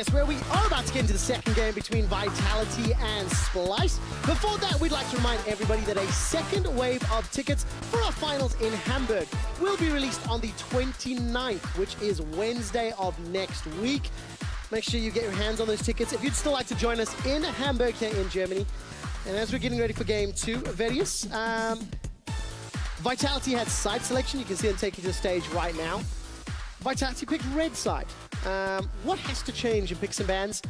It's where we are about to get into the second game between Vitality and Splyce. Before that, we'd like to remind everybody that a second wave of tickets for our finals in Hamburg will be released on the 29th, which is Wednesday of next week. Make sure you get your hands on those tickets if you'd still like to join us in Hamburg here in Germany. And as we're getting ready for game 2, Verius, Vitality had side selection. You can see them taking to the stage right now. Vitality picked red side. What has to change in picks and bans,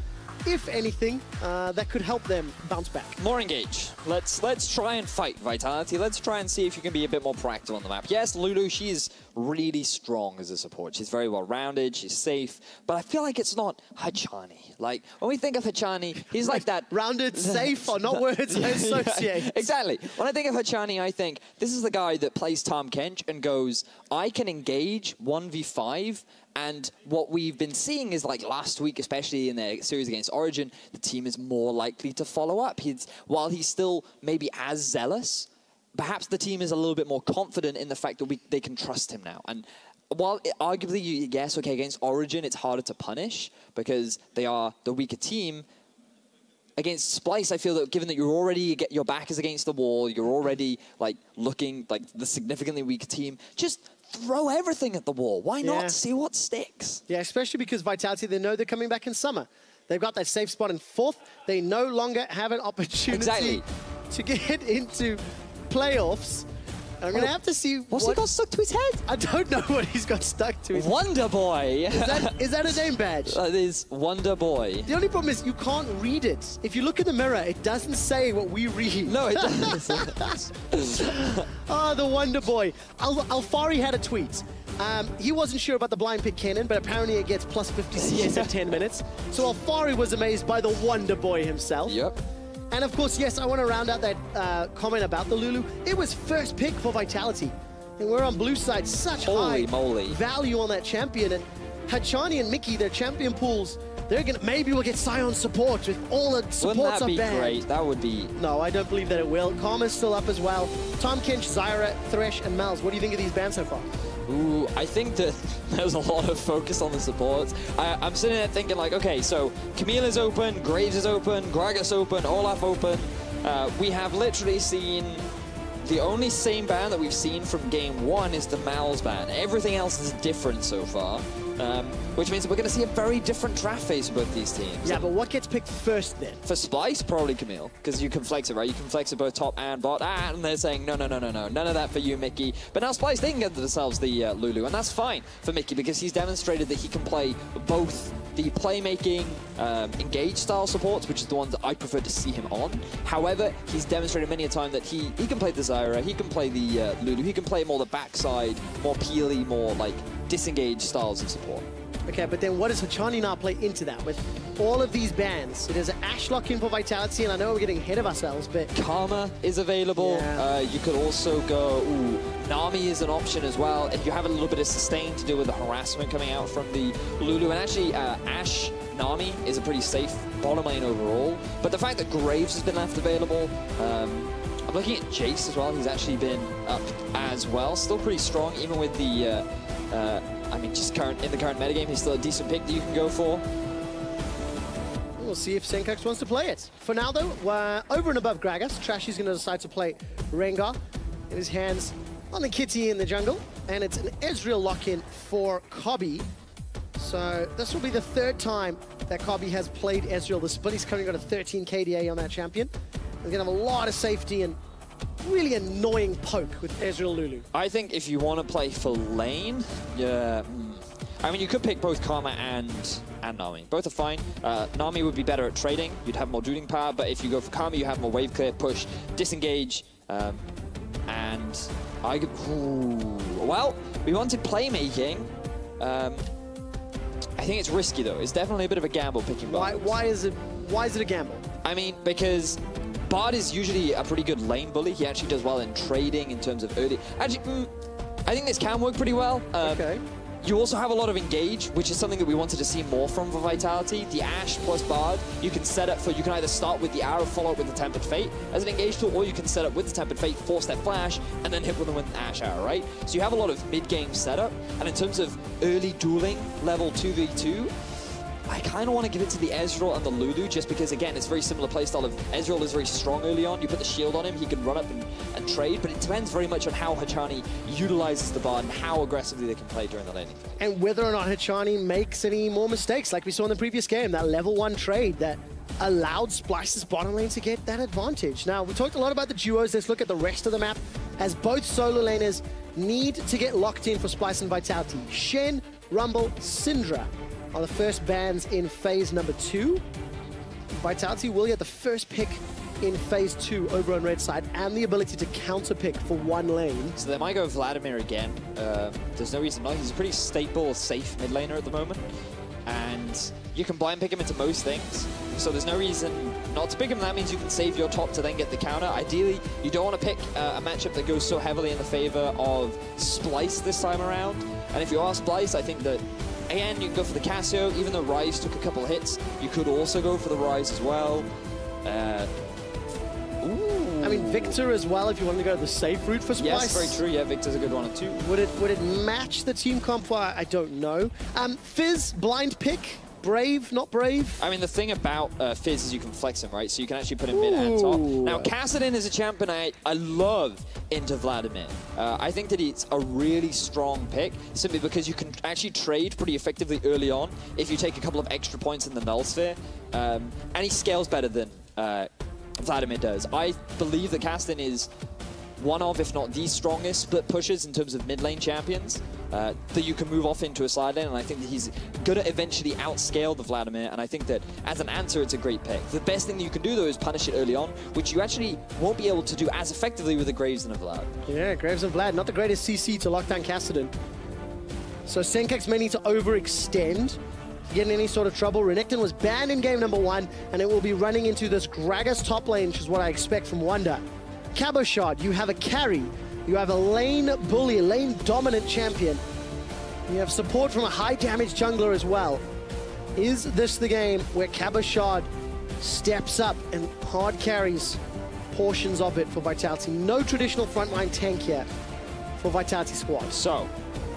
if anything, that could help them bounce back? More engage. Let's try and fight, Vitality. Let's try and see if you can be a bit more proactive on the map. Yes, Lulu, she is really strong as a support. She's very well-rounded, she's safe, but I feel like it's not Hachani. Like, when we think of Hachani, he's like that... Rounded, safe, are not words I associate. Yeah, exactly. When I think of Hachani, I think this is the guy that plays Tahm Kench and goes, I can engage 1v5, and what we've been seeing is, like last week, especially in their series against Origin, the team is more likely to follow up. While he's still maybe as zealous, perhaps the team is a little bit more confident in the fact that they can trust him now. And while arguably, yes, okay, against Origin, it's harder to punish because they are the weaker team. Against Splyce, I feel that given that your back is against the wall, you're already like looking like the significantly weaker team, just throw everything at the wall. Why not see what sticks? Yeah, especially because Vitality, they know they're coming back in summer. They've got that safe spot in 4th. They no longer have an opportunity to get into playoffs. I'm going to have to see what's he got stuck to his head? I don't know what he's got stuck to his head. Wonder Boy. Is that a name badge? That is Wonder Boy. The only problem is you can't read it. If you look in the mirror, it doesn't say what we read. No, it doesn't. Oh, the Wonder Boy. Alfari had a tweet. He wasn't sure about the blind pick cannon, but apparently it gets plus 50 CS in 10 minutes. So Alfari was amazed by the Wonder Boy himself. Yep. And of course, yes, I want to round out that comment about the Lulu. It was first pick for Vitality. And we're on blue side, such high value on that champion. And Hachani and Mickey, their champion pools, they're gonna, maybe we'll get Sion support with all the supports up there. Wouldn't that be great? That would be... No, I don't believe that it will. Karma's still up as well. Tahm Kench, Zyra, Thresh, and Malz. What do you think of these bans so far? Ooh, I think that there's a lot of focus on the supports. I'm sitting there thinking like, okay, so Camille is open, Graves is open, Gragas open, Olaf open. We have literally seen the only same ban that we've seen from game 1 is the Malz ban. Everything else is different so far, which means we're going to see a very different draft phase for both these teams. Yeah, but what gets picked first then? For Splyce, probably Camille, because you can flex it, right? You can flex it both top and bot, and they're saying, no, none of that for you, Mickey. But now Splyce, they can get themselves the Lulu, and that's fine for Mickey, because he's demonstrated that he can play both the playmaking, engage style supports, which is the ones that I prefer to see him on. However, he's demonstrated many a time that he can play the Zyra, he can play the Lulu, he can play more the backside, more peely, more like disengaged styles of support. Okay, but then what does Hachani now play into that? With all of these bans, there's an Ashe lock-in for Vitality, and I know we're getting ahead of ourselves, but... Karma is available. Yeah. You could also go... Ooh, Nami is an option as well. If you have a little bit of sustain to deal with the harassment coming out from the Lulu. And actually, Ashe, Nami is a pretty safe bottom lane overall. But the fact that Graves has been left available... I'm looking at Jace as well. He's actually been up as well. Still pretty strong, even with the... I mean, just in the current metagame, he's still a decent pick that you can go for. We'll see if Senkux wants to play it. For now, though, over and above Gragas, Trashy's going to decide to play Rengar in his hands on the Kitty in the jungle. And it's an Ezreal lock-in for Kobbe. So this will be the 3rd time that Kobbe has played Ezreal. The Splyce currently got a 13 KDA on that champion. They're going to have a lot of safety and really annoying poke with Ezreal Lulu. I think if you want to play for lane, yeah. I mean, you could pick both Karma and Nami. Both are fine. Nami would be better at trading. You'd have more dueling power, but if you go for Karma, you have more wave clear, push, disengage, and I could... Well, we wanted playmaking. I think it's risky, though. It's definitely a bit of a gamble picking both. Why is it a gamble? I mean, because... Bard is usually a pretty good lane bully. He actually does well in trading in terms of early... Actually, I think this can work pretty well. Okay. You also have a lot of engage, which is something that we wanted to see more from for Vitality. The Ashe plus Bard, you can set up for... You can either start with the arrow, follow up with the Tempered Fate as an engage tool, or you can set up with the Tempered Fate, 4-step flash, and then hit with them with an Ashe arrow, right? So you have a lot of mid-game setup. And in terms of early dueling, level 2v2, I kind of want to give it to the Ezreal and the Lulu just because, again, it's very similar playstyle of Ezreal is very strong early on. You put the shield on him, he can run up and trade, but it depends very much on how Hachani utilizes the bard and how aggressively they can play during the laning phase. And whether or not Hachani makes any more mistakes, like we saw in the previous game, that level 1 trade that allowed Splyce's bottom lane to get that advantage. Now, we talked a lot about the duos. Let's look at the rest of the map, as both solo laners need to get locked in for Splyce and Vitality. Shen, Rumble, Syndra are the first bans in phase number 2. Vitality will get the first pick in phase 2 over on red side and the ability to counter pick for one lane. So they might go Vladimir again. There's no reason not. He's a pretty stable, safe mid laner at the moment. And you can blind pick him into most things. So there's no reason not to pick him. That means you can save your top to then get the counter. Ideally, you don't want to pick a matchup that goes so heavily in the favor of Splyce this time around. And if you are Splyce, I think that, again, you can go for the Cassio. Even though Ryze took a couple hits, you could also go for the Ryze as well. I mean, Victor as well, if you want to go the safe route for Splyce. Yes, very true. Yeah, Victor's a good one too. Would it match the team comp? I don't know. Fizz, blind pick. Brave, not brave? I mean, the thing about Fizz is you can flex him, right? So you can actually put him mid and top. Now, Kassadin is a champion I love into Vladimir. I think that it's a really strong pick, simply because you can actually trade pretty effectively early on if you take a couple of extra points in the Null Sphere. And he scales better than Vladimir does. I believe that Kassadin is one of, if not the strongest split pushers in terms of mid lane champions that you can move off into a side lane, and I think that he's going to eventually outscale the Vladimir, and I think that as an answer, it's a great pick. The best thing that you can do, though, is punish it early on, which you actually won't be able to do as effectively with a Graves and a Vlad. Yeah, Graves and Vlad, not the greatest CC to lock down Kassadin. So Senkex may need to overextend to get in any sort of trouble. Renekton was banned in game number 1, and it will be running into this Gragas top lane, which is what I expect from Wonder. Cabochard, you have a carry, you have a lane bully, lane dominant champion. You have support from a high damage jungler as well. Is this the game where Cabochard steps up and hard carries portions of it for Vitality? No traditional frontline tank here for Vitality squad. So,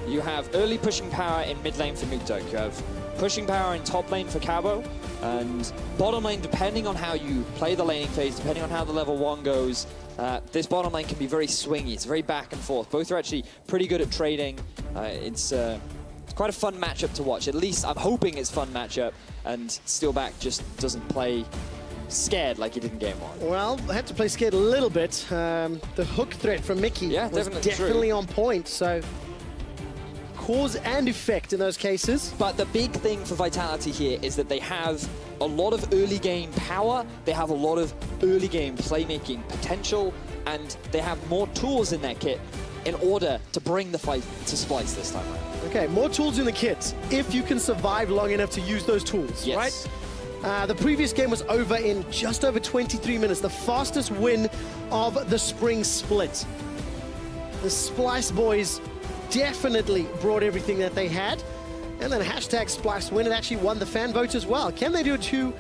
you have early pushing power in mid lane for Nuketoke. You have pushing power in top lane for Cabo, and bottom lane, depending on how you play the laning phase, depending on how the level 1 goes, this bottom lane can be very swingy. It's very back and forth. Both are actually pretty good at trading. It's quite a fun matchup to watch. At least I'm hoping it's a fun matchup, and Steelback just doesn't play scared like he did in game 1. Well, I had to play scared a little bit. The hook threat from Mickey was definitely on point, so cause and effect in those cases. But the big thing for Vitality here is that they have a lot of early game power, they have a lot of early game playmaking potential, and they have more tools in their kit in order to bring the fight to Splyce this time around. Okay, more tools in the kit, if you can survive long enough to use those tools, yes. Right? The previous game was over in just over 23 minutes, the fastest win of the spring split. The Splyce boys definitely brought everything that they had. And then hashtag Splyce win, and actually won the fan vote as well. Can they do a 2-0,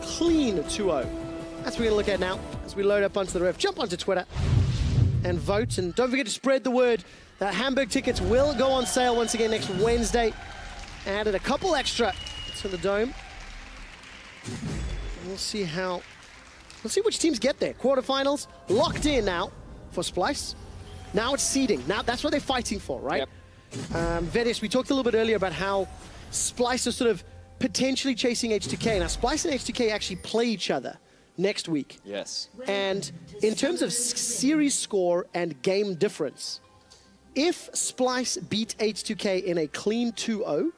clean 2-0? That's what we're gonna look at now as we load up onto the ref. Jump onto Twitter and vote. And don't forget to spread the word that Hamburg tickets will go on sale once again next Wednesday. Added a couple extra to the dome. We'll see which teams get there. Quarterfinals locked in now for Splyce. Now it's seeding. Now that's what they're fighting for, right? Yep. Vedis, we talked a little bit earlier about how Splyce is sort of potentially chasing H2K. Now, Splyce and H2K actually play each other next week. Yes. And in terms of series score and game difference, if Splyce beat H2K in a clean 2-0,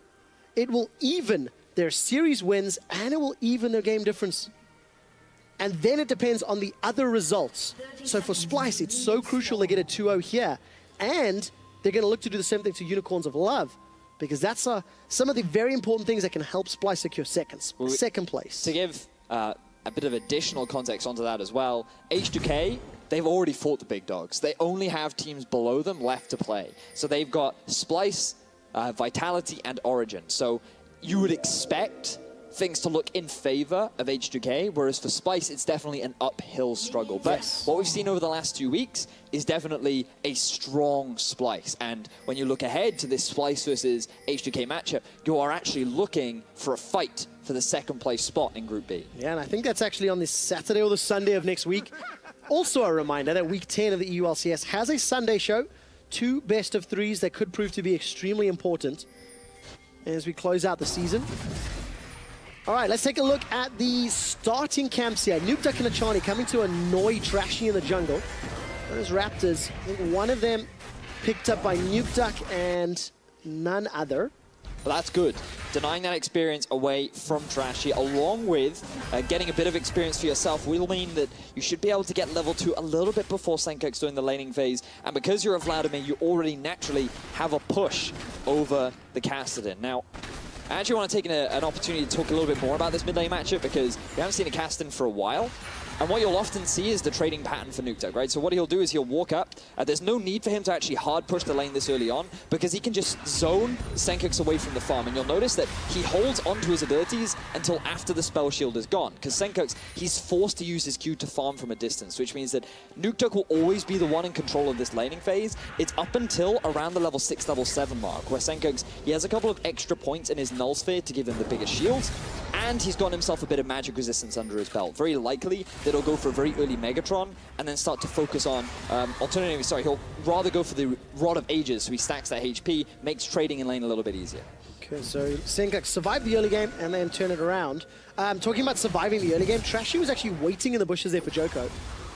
it will even their series wins and it will even their game difference. And then it depends on the other results. So for Splyce, it's so crucial they get a 2-0 here. And they're going to look to do the same thing to Unicorns of Love, because that's some of the very important things that can help Splyce secure second place. To give a bit of additional context onto that as well, H2K, they've already fought the big dogs. They only have teams below them left to play. So they've got Splyce, Vitality, and Origin. So you would expect things to look in favor of H2K, whereas for Splyce, it's definitely an uphill struggle. But what we've seen over the last 2 weeks is definitely a strong Splyce. And when you look ahead to this Splyce versus H2K matchup, you are actually looking for a fight for the second place spot in Group B. Yeah, and I think that's actually on this Saturday or the Sunday of next week. Also a reminder that week 10 of the EU LCS has a Sunday show, 2 best of 3s that could prove to be extremely important as we close out the season. All right, let's take a look at the starting camps here. Nukeduck and Achani coming to annoy Trashy in the jungle. Those Raptors, I think one of them picked up by Nukeduck and none other. Well, that's good. Denying that experience away from Trashy, along with getting a bit of experience for yourself, will mean that you should be able to get level 2 a little bit before Senkuk's doing the laning phase. And because you're a Vladimir, you already naturally have a push over the Kassadin. Now, I actually want to take an opportunity to talk a little bit more about this mid lane matchup because we haven't seen a Kassadin for a while. And what you'll often see is the trading pattern for Nukeduck, right? So what he'll do is he'll walk up. There's no need for him to actually hard push the lane this early on because he can just zone Senkuk's away from the farm. And you'll notice that he holds onto his abilities until after the spell shield is gone. Because Senkuk's, he's forced to use his Q to farm from a distance, which means that Nukeduck will always be the one in control of this laning phase. It's up until around the level 6, level 7 mark, where Senkuk's, he has a couple of extra points in his Null Sphere to give him the biggest shields. And he's gotten himself a bit of magic resistance under his belt. Very likely that he'll go for a very early Megatron and then start to focus on, alternatively, sorry, he'll rather go for the Rod of Ages, so he stacks that HP, makes trading in lane a little bit easier. Okay, so Senkuk survived the early game and then turn it around. Talking about surviving the early game, Trashy was actually waiting in the bushes there for Joko.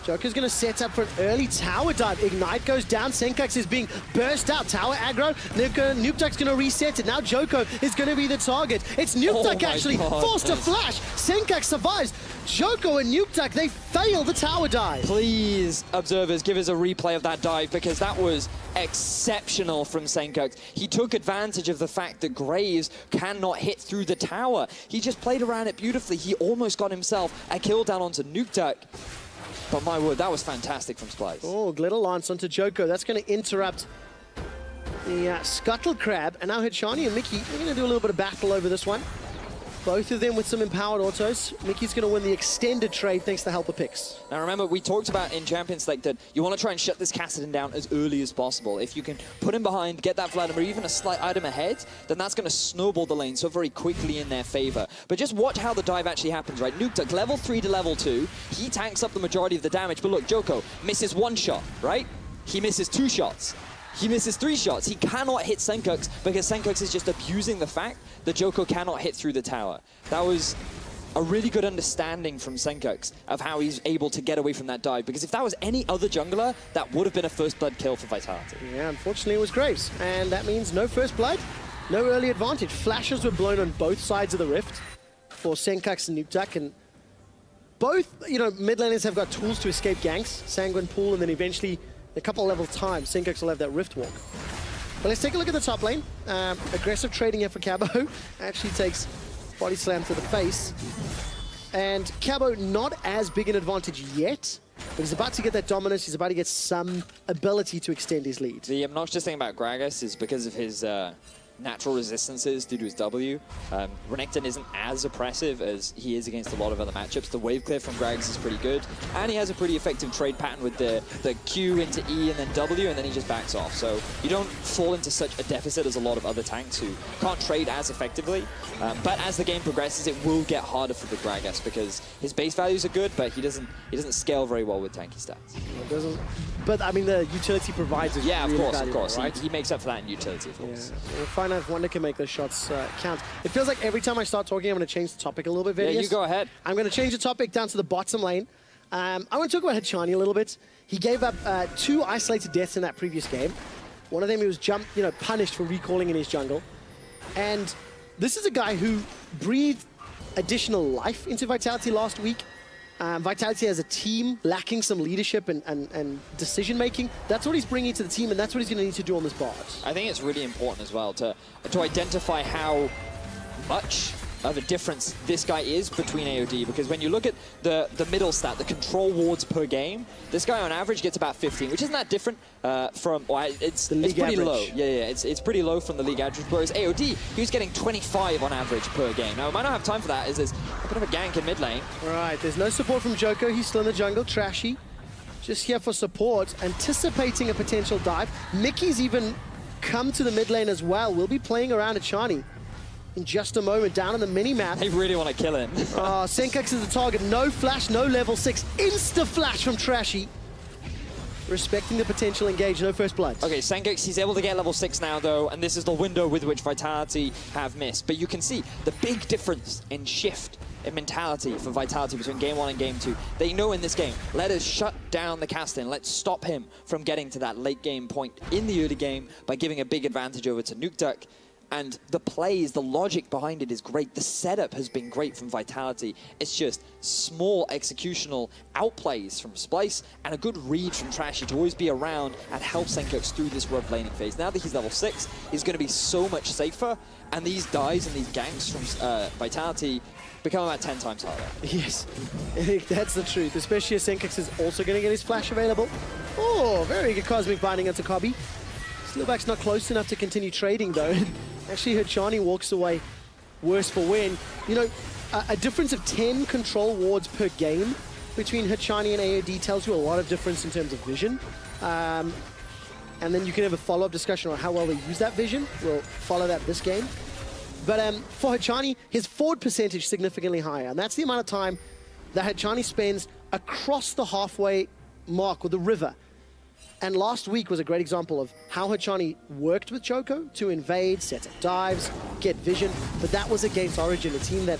Joker's going to set up for an early tower dive. Ignite goes down. Senkuk's is being burst out. Tower aggro. Nukeduck's going to reset it. Now Joko is going to be the target. It's Nukeduck actually forced to flash. Senkuk survives. Joko and Nukeduck, they fail the tower dive. Please, observers, give us a replay of that dive because that was exceptional from Senkuk. He took advantage of the fact that Graves cannot hit through the tower. He just played around it beautifully. He almost got himself a kill down onto Nukeduck. But my word, that was fantastic from Splyce. Oh, Glitter Lance onto Joko. That's going to interrupt the Scuttle Crab. And now Hachani and Mickey, they're going to do a little bit of battle over this one. Both of them with some empowered autos. Mickey's going to win the extended trade thanks to helper picks. Now remember, we talked about in Champions League that you want to try and shut this Kassadin down as early as possible. If you can put him behind, get that Vladimir even a slight item ahead, then that's going to snowball the lane so very quickly in their favor. But just watch how the dive actually happens, right? Nukeduck, level 3 to level 2. He tanks up the majority of the damage. But look, Joko misses 1 shot, right? He misses 2 shots. He misses 3 shots. He cannot hit Senkuk's because Senkuk's is just abusing the fact that Joko cannot hit through the tower. That was a really good understanding from Senkuk's of how he's able to get away from that dive. Because if that was any other jungler, that would have been a first blood kill for Vitality. Yeah, unfortunately it was Graves. And that means no first blood, no early advantage. Flashes were blown on both sides of the rift for Senkuk's and Nukeduck. And both, mid laners have got tools to escape ganks, Sanguine Pool, and then eventually a couple level time, Senkuk's will have that Rift Walk. But let's take a look at the top lane. Aggressive trading here for Cabo. Actually takes body slam to the face. And Cabo not as big an advantage yet, but he's about to get that dominance. He's about to get some ability to extend his lead. The obnoxious thing about Gragas is because of his natural resistances due to his W. Renekton isn't as oppressive as he is against a lot of other matchups. The wave clear from Gragas is pretty good, and he has a pretty effective trade pattern with the Q into E and then W, and then he just backs off. So you don't fall into such a deficit as a lot of other tanks who can't trade as effectively. But as the game progresses, it will get harder for the Gragas because his base values are good, but he doesn't scale very well with tanky stats. It doesn't. But I mean, the utility provides is yeah, really of valuable, course. Right? He makes up for that in utility, of course. Yeah. We'll find out if Wonder can make those shots count. It feels like every time I start talking, I'm going to change the topic a little bit, Vedius. Yeah, you go ahead. I'm going to change the topic down to the bottom lane. I want to talk about Hachani a little bit. He gave up 2 isolated deaths in that previous game. One of them he was punished for recalling in his jungle. And this is a guy who breathed additional life into Vitality last week. Vitality as a team lacking some leadership and decision-making. That's what he's bringing to the team, and that's what he's going to need to do on this board. I think it's really important as well to identify how much of a difference this guy is between AOD, because when you look at the middle stat, the control wards per game, this guy on average gets about 15, which isn't that different from, well, it's pretty average. low. Yeah, it's pretty low from the league average, whereas AOD, he was getting 25 on average per game. Now, we might not have time for that, as there's a bit of a gank in mid lane. Right, there's no support from Joko, he's still in the jungle. Trashy, just here for support, anticipating a potential dive. Mickey's even come to the mid lane as well. We'll be playing around Hachani in just a moment, down on the mini-map. They really want to kill him. Senkex is the target. No flash, no level 6. Insta-flash from Trashy. Respecting the potential engage, no first blood. Okay, Senkex, he's able to get level 6 now, though, and this is the window with which Vitality have missed. But you can see the big difference in shift in mentality for Vitality between game 1 and game 2. They know in this game, let us shut down the Castin. Let's stop him from getting to that late game point in the early game by giving a big advantage over to Nukeduck. And the plays, the logic behind it is great. The setup has been great from Vitality. It's just small executional outplays from Splyce and a good read from Trashy to always be around and help Senkex through this rough laning phase. Now that he's level 6, he's going to be so much safer. And these dives and these ganks from Vitality become about 10 times harder. Yes, I think that's the truth, especially as Senkex is also going to get his flash available. Oh, very good Cosmic Binding onto Kobe. Steelback's not close enough to continue trading, though. Actually, Hachani walks away worse for win. You know, a difference of 10 control wards per game between Hachani and AOD tells you a lot of difference in terms of vision. And then you can have a follow-up discussion on how well they use that vision. We'll follow that this game. But for Hachani, his forward percentage significantly higher. And that's the amount of time that Hachani spends across the halfway mark with the river. And last week was a great example of how Hachani worked with Joko to invade, set up dives, get vision. But that was against Origin, a team that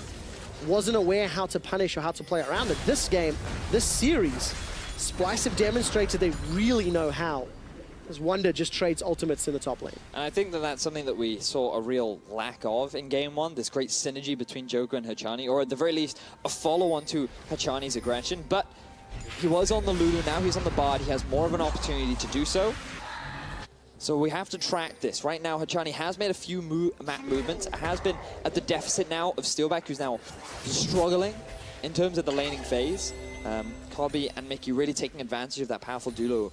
wasn't aware how to punish or how to play around it. This game, this series, Splyce have demonstrated they really know how. As Wonder just trades ultimates in the top lane. And I think that that's something that we saw a real lack of in game 1, this great synergy between Joko and Hachani, or at the very least, a follow-on to Hachani's aggression. But he was on the Lulu, now he's on the Bard, he has more of an opportunity to do so. So we have to track this. Right now, Hachani has made a few map movements, has been at the deficit now of Steelback, who's now struggling in terms of the laning phase. Kobe and Mickey really taking advantage of that powerful duo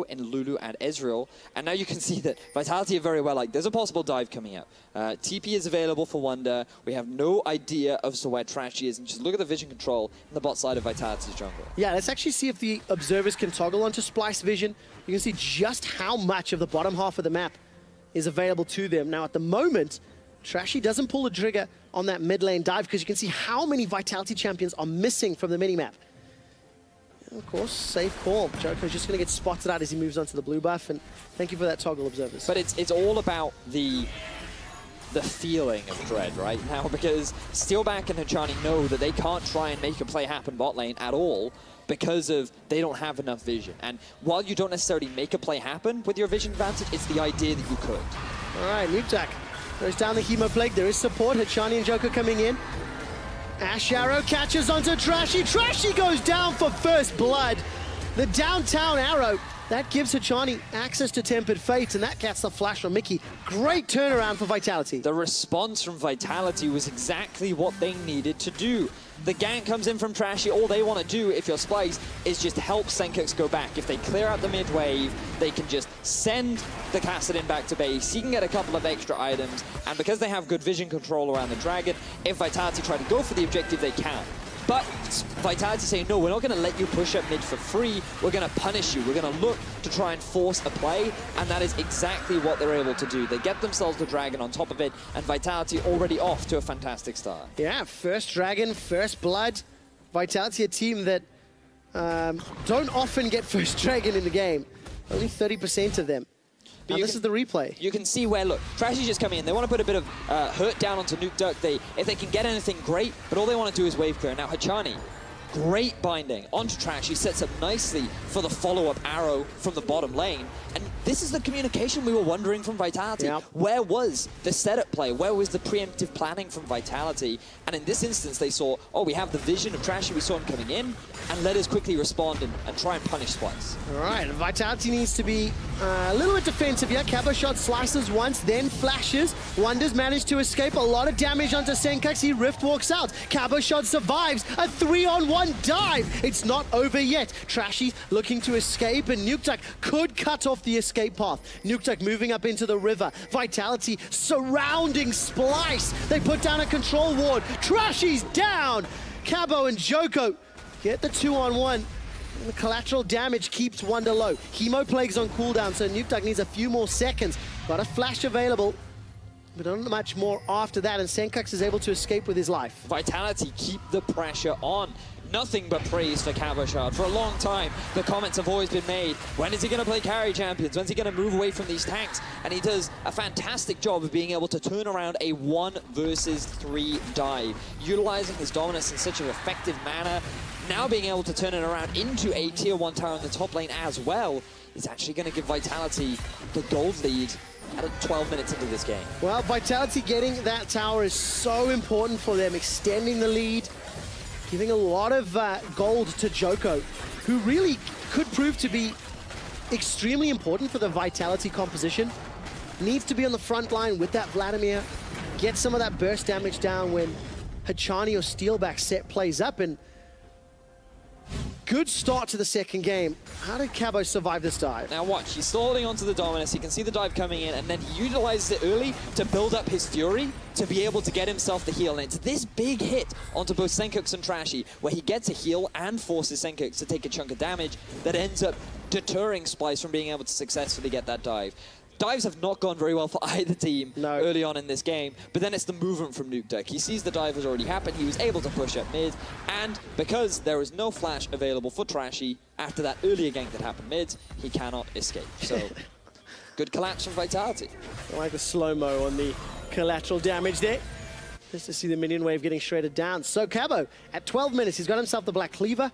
in Lulu and Ezreal. And now you can see that Vitality are very well like, there's a possible dive coming up. TP is available for Wonder. We have no idea of where Trashy is. And just look at the vision control in the bot side of Vitality's jungle. Yeah, let's actually see if the observers can toggle onto Splyce vision. You can see just how much of the bottom half of the map is available to them. Now, at the moment, Trashy doesn't pull the trigger on that mid lane dive because you can see how many Vitality champions are missing from the mini-map. Of course, safe call. Joko's just going to get spotted out as he moves onto the blue buff, and thank you for that toggle, observers. But it's all about the feeling of dread right now, because Steelback and Hachani know that they can't try and make a play happen bot lane at all because of they don't have enough vision. And while you don't necessarily make a play happen with your vision advantage, it's the idea that you could. All right, Nukeduck goes down the Hemo Plague. There is support. Hachani and Joko coming in. Ash Arrow catches onto Trashy. Trashy goes down for first blood. The downtown arrow, that gives Hachani access to Tempered Fate, and that gets the flash from Mickey. Great turnaround for Vitality. The response from Vitality was exactly what they needed to do. The gank comes in from Trashy. All they want to do, if you're Splyce, is just help Senkex go back. If they clear out the mid wave, they can just send the Kassadin back to base. He can get a couple of extra items. And because they have good vision control around the Dragon, if Vitality try to go for the objective, they can. But Vitality saying, no, we're not going to let you push up mid for free. We're going to punish you. We're going to look to try and force a play. And that is exactly what they're able to do. They get themselves the Dragon on top of it. And Vitality already off to a fantastic start. Yeah, first Dragon, first blood. Vitality, a team that don't often get first Dragon in the game. Only 30% of them. Now this is the replay. You can see where, look, Trashy's just coming in. They want to put a bit of hurt down onto Nukeduck. If they can get anything, great, but all they want to do is wave clear. Now Hachani, great binding onto Trashy, sets up nicely for the follow-up arrow from the bottom lane. And this is the communication we were wondering from Vitality. Yep. Where was the setup play? Where was the preemptive planning from Vitality? And in this instance, they saw, oh, we have the vision of Trashy, we saw him coming in, and let us quickly respond and try and punish Splyce. All right, Vitality needs to be A little bit defensive here. Cabo shot slices once, then flashes. Wonders managed to escape. A lot of damage onto Senkax. He rift walks out. Cabo shot survives. A 3-on-1 dive. It's not over yet. Trashy looking to escape, and Nukeduck could cut off the escape path. Nukeduck moving up into the river. Vitality surrounding Splyce. They put down a control ward. Trashy's down. Cabo and Joko get the 2-on-1. The collateral damage keeps Wonder low. Hemo Plague's on cooldown, so Nukeduck needs a few more seconds. Got a flash available, but not much more after that, and Senkax is able to escape with his life. Vitality keep the pressure on. Nothing but praise for Cabochard. For a long time, the comments have always been made, when is he going to play carry champions? When's he going to move away from these tanks? And he does a fantastic job of being able to turn around a 1 versus 3 dive, utilizing his dominance in such an effective manner. Now being able to turn it around into a tier 1 tower in the top lane as well is actually going to give Vitality the gold lead at 12 minutes into this game. Well, Vitality getting that tower is so important for them, extending the lead, giving a lot of gold to Joko, who really could prove to be extremely important for the Vitality composition. Needs to be on the front line with that Vladimir, get some of that burst damage down when Hachani or Steelback set plays up, and good start to the second game. How did Cabo survive this dive? Now watch, he's still holding onto the Dominus. He can see the dive coming in, and then he utilizes it early to build up his Fury to be able to get himself the heal. And it's this big hit onto both Senkax and Trashy, where he gets a heal and forces Senkax to take a chunk of damage that ends up deterring Splyce from being able to successfully get that dive. Dives have not gone very well for either team early on in this game, but then it's the movement from Nukeduck. He sees the dive has already happened, he was able to push up mid, and because there was no flash available for Trashy after that earlier gank that happened mid, he cannot escape. So, good collapse from Vitality. I like the slow-mo on the collateral damage there. Just to see the minion wave getting shredded down. So Cabo, at 12 minutes, he's got himself the Black Cleaver.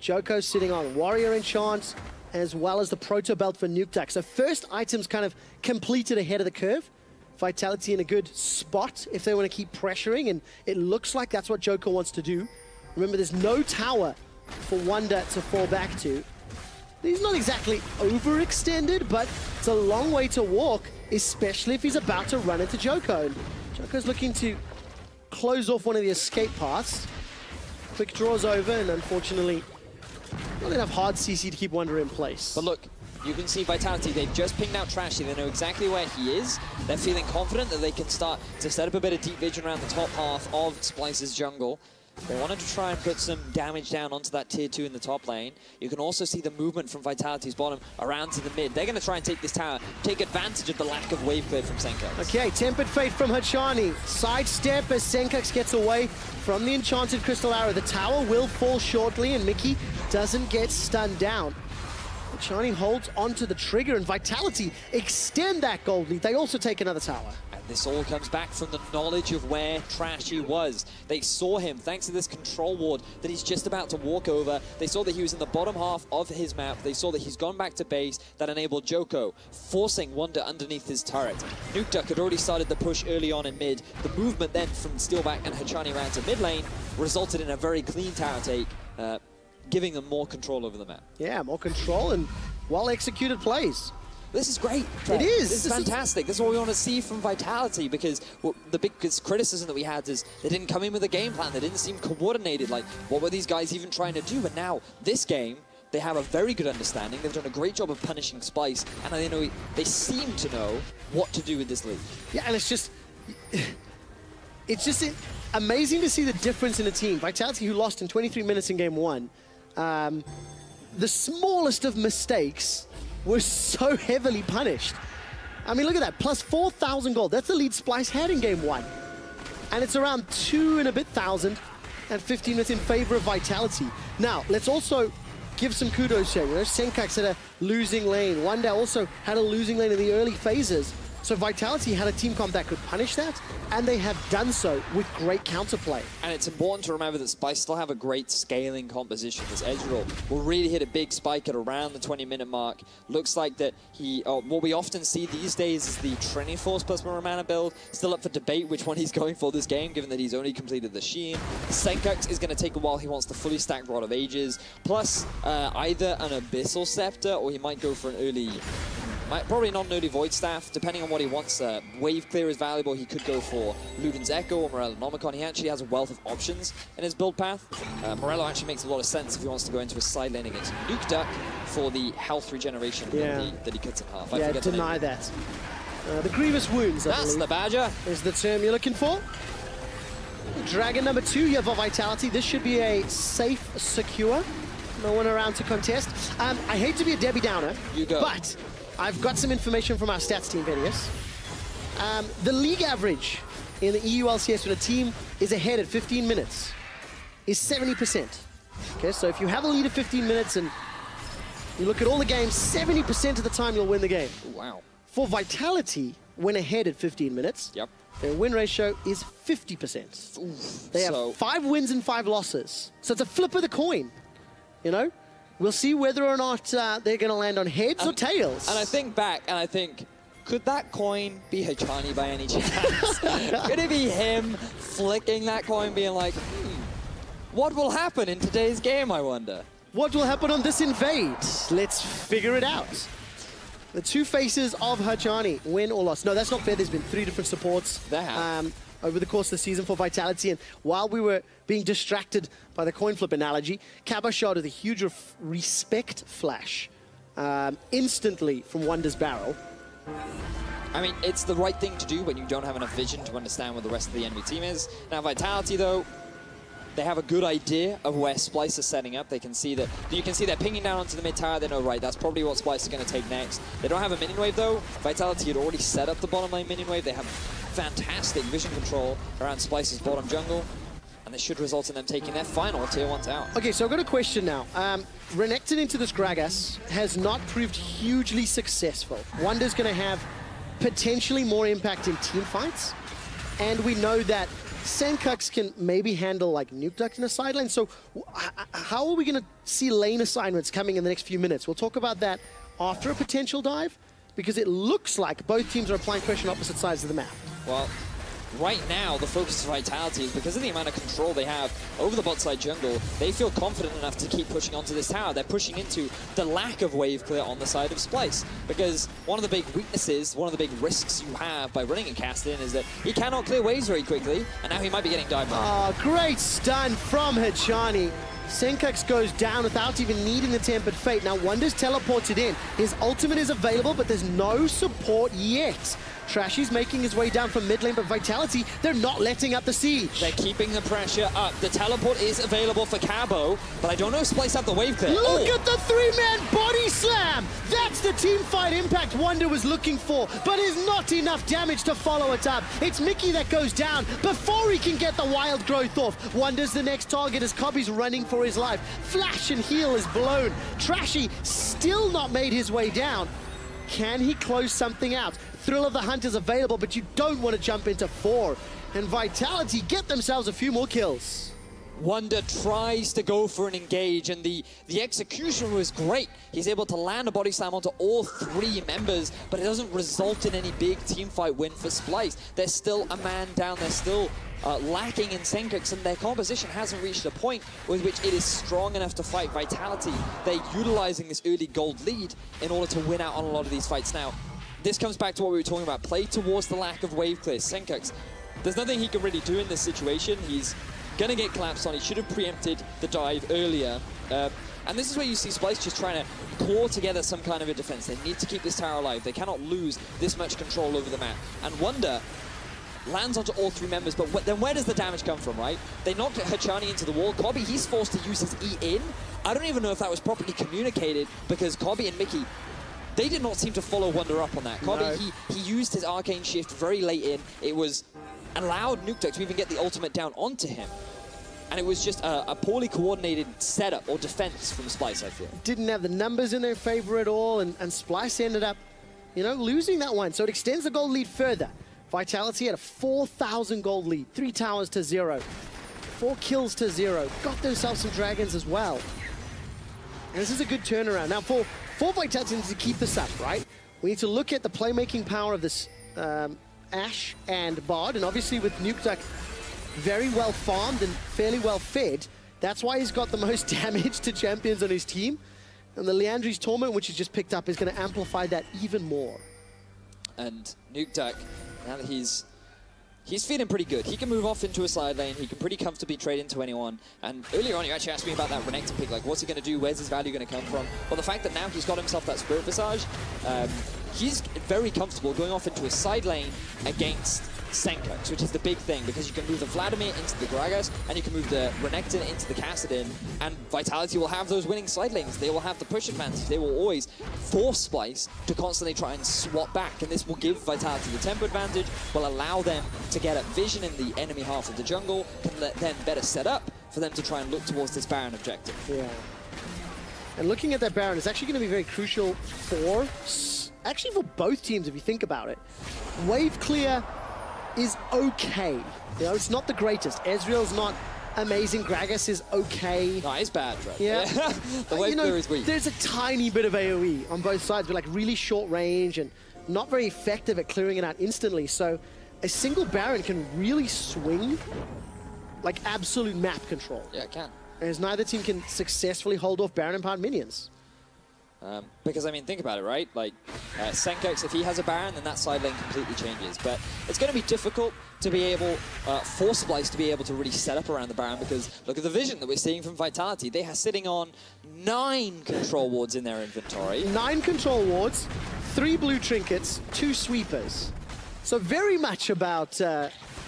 Joko sitting on Warrior Enchant, as well as the Proto Belt for Nukeduck. So first items kind of completed ahead of the curve. Vitality in a good spot if they want to keep pressuring, and it looks like that's what Joko wants to do. Remember, there's no tower for Wonder to fall back to. He's not exactly overextended, but it's a long way to walk, especially if he's about to run into Joko. And Joko's looking to close off one of the escape paths. Quick draws over, and unfortunately, not enough hard CC to keep Wonder in place. But look, you can see Vitality, they've just pinged out Trashy, they know exactly where he is. They're feeling confident that they can start to set up a bit of deep vision around the top half of Splyce's jungle. They wanted to try and put some damage down onto that tier 2 in the top lane. You can also see the movement from Vitality's bottom around to the mid. They're going to try and take this tower, take advantage of the lack of wave clear from Senkax. Okay, Tempered Fate from Hachani. Sidestep as Senkax gets away from the Enchanted Crystal Arrow. The tower will fall shortly, and Mickey doesn't get stunned down. Hachani holds onto the trigger, and Vitality extend that gold lead. They also take another tower. This all comes back from the knowledge of where Trashy was. They saw him, thanks to this control ward that he's just about to walk over. They saw that he was in the bottom half of his map. They saw that he's gone back to base. That enabled Joko, forcing Wonder underneath his turret. Nukeduck had already started the push early on in mid. The movement then from Steelback and Hachani around to mid lane resulted in a very clean tower take, giving them more control over the map. Yeah, more control and well-executed plays. This is great. It is. This is fantastic. This is what we want to see from Vitality, because the biggest criticism that we had is they didn't come in with a game plan. They didn't seem coordinated. Like, what were these guys even trying to do? But now, this game, they have a very good understanding. They've done a great job of punishing Splyce, and they seem to know what to do with this league. Yeah, and it's just amazing to see the difference in the team. Vitality, who lost in 23 minutes in game 1, the smallest of mistakes was so heavily punished. I mean, look at that, plus 4,000 gold. That's the lead Splyce had in game 1. And it's around 2 and a bit thousand, and 15 minutes in favor of Vitality. Now, let's also give some kudos here. You know, Senkax had a losing lane. Wanda also had a losing lane in the early phases. So Vitality had a team comp that could punish that, and they have done so with great counterplay. And it's important to remember that Splyce still have a great scaling composition. This edge roll will really hit a big spike at around the 20-minute mark. Looks like that what we often see these days is the Trinity Force plus Muramana build. Still up for debate which one he's going for this game, given that he's only completed the Sheen. Senkax is going to take a while. He wants the fully stacked Rod of Ages, plus either an Abyssal Scepter, or he might go for an early Probably not an early Void Staff, depending on what he wants. Wave Clear is valuable. He could go for Luden's Echo or Morellonomicon. He actually has a wealth of options in his build path. Morello actually makes a lot of sense if he wants to go into a side lane against Nuke Duck for the health regeneration that he cuts in half. I deny that. The Grievous Wounds, That's the Badger. Is the term you're looking for. Dragon number 2 here for Vitality. This should be a safe, secure. No one around to contest. I hate to be a Debbie Downer, but I've got some information from our stats team, Venius. The league average in the EU LCS when a team is ahead at 15 minutes is 70%. Okay, so if you have a lead of 15 minutes and you look at all the games, 70% of the time you'll win the game. Wow. For Vitality, when ahead at 15 minutes, their win ratio is 50%. Oof, they have 5 wins and 5 losses. So it's a flip of the coin, you know? We'll see whether or not they're going to land on heads or tails. And I think back, and I think, could that coin be Hachani by any chance? Could it be him flicking that coin, being like, what will happen in today's game, I wonder? What will happen on this invade? Let's figure it out. The 2 faces of Hachani, win or loss. No, that's not fair. There's been 3 different supports over the course of the season for Vitality. And while we were being distracted by the coin flip analogy, Kaba shot with a huge respect flash instantly from Wonder's barrel. I mean, it's the right thing to do when you don't have enough vision to understand where the rest of the enemy team is. Now, Vitality, though, they have a good idea of where Splyce is setting up. They can see that. You can see they're pinging down onto the mid tower. They know, right, that's probably what Splyce is going to take next. They don't have a minion wave, though. Vitality had already set up the bottom lane minion wave. They have fantastic vision control around Splyce's bottom jungle. And this should result in them taking their final tier 1 tower. Okay, so I've got a question now. Renekton into this Gragas has not proved hugely successful. Wonder's going to have potentially more impact in team fights. And we know that Senkux can maybe handle like Nuke Duck in a side lane. So how are we going to see lane assignments coming in the next few minutes? We'll talk about that after a potential dive, because it looks like both teams are applying pressure on opposite sides of the map. Well, right now, the focus of Vitality is because of the amount of control they have over the bot side jungle, they feel confident enough to keep pushing onto this tower. They're pushing into the lack of wave clear on the side of Splyce, because one of the big weaknesses, one of the big risks you have by running a cast in is that he cannot clear waves very quickly, and now he might be getting dived on. Oh, great stun from Hachani. Senkux goes down without even needing the Tempered Fate. Now, Wonder's teleported in. His ultimate is available, but there's no support yet. Trashy's making his way down from mid lane, but Vitality, they're not letting up the siege. They're keeping the pressure up. The teleport is available for Cabo, but I don't know if Splyce have the wave clear. Look at the 3-man body slam! That's the team fight impact Wonder was looking for, but is not enough damage to follow it up. It's Mickey that goes down before he can get the wild growth off. Wonder's the next target as Cobby's running for his life. Flash and heal is blown. Trashy still not made his way down. Can he close something out? Thrill of the Hunt is available, but you don't want to jump into 4. And Vitality get themselves a few more kills. Wonder tries to go for an engage, and the execution was great. He's able to land a body slam onto all 3 members, but it doesn't result in any big team fight win for Splyce. There's still a man down. They're still lacking in Senkux, and their composition hasn't reached a point with which it is strong enough to fight Vitality. They're utilizing this early gold lead in order to win out on a lot of these fights. Now, this comes back to what we were talking about. Play towards the lack of wave clear. Senkux, there's nothing he can really do in this situation. He's going to get collapsed on. He should have preempted the dive earlier. And this is where you see Splyce just trying to core together some kind of a defense. They need to keep this tower alive. They cannot lose this much control over the map. And Wonder lands onto all 3 members, but then where does the damage come from, right? They knocked Hachani into the wall. Cobby, he's forced to use his E in. I don't even know if that was properly communicated, because Cobby and Mickey, they did not seem to follow Wonder up on that. Cobby, he used his arcane shift very late in. It was allowed Nuke Duck to even get the ultimate down onto him. And it was just a poorly coordinated setup or defense from Splyce, I feel. Didn't have the numbers in their favor at all, and Splyce ended up, you know, losing that one. So it extends the gold lead further. Vitality had a 4,000 gold lead, 3 towers to 0, 4 kills to 0. Got themselves some dragons as well. And this is a good turnaround. Now, for Vitality to keep this up, right, we need to look at the playmaking power of this Ashe and Bard, and obviously with Nuke Duck very well farmed and fairly well fed, that's why he's got the most damage to champions on his team. And the Leandri's Torment, which he's just picked up, is going to amplify that even more. And Nukeduck, now that he's feeling pretty good. He can move off into a side lane. He can pretty comfortably trade into anyone. And earlier on, you actually asked me about that Renekton pick. Like, what's he going to do? Where's his value going to come from? Well, the fact that now he's got himself that Spirit Visage, he's very comfortable going off into a side lane against Senkox, which is the big thing, because you can move the Vladimir into the Gragas, and you can move the Renekton into the Kassadin, and Vitality will have those winning side lanes. They will have the push advantage. They will always force Splyce to constantly try and swap back, and this will give Vitality the tempo advantage, will allow them to get a vision in the enemy half of the jungle, can let them better set up for them to try and look towards this Baron objective. Yeah. And looking at that Baron is actually going to be very crucial for, actually for both teams if you think about it. Wave clear is okay. You know, it's not the greatest. Ezreal's not amazing. Gragas is okay. No, it's bad, right? Yeah. The wave clear is weak. There's a tiny bit of AoE on both sides, but like really short range and not very effective at clearing it out instantly. So a single Baron can really swing like absolute map control. Yeah, it can. As neither team can successfully hold off Baron and Pound minions. Because, I mean, think about it, right? Like, Senkox, if he has a Baron, then that side lane completely changes. But it's going to be difficult to be able, for Splyce to be able to really set up around the Baron, because look at the vision that we're seeing from Vitality. They are sitting on 9 control wards in their inventory. 9 control wards, 3 blue trinkets, 2 sweepers. So very much about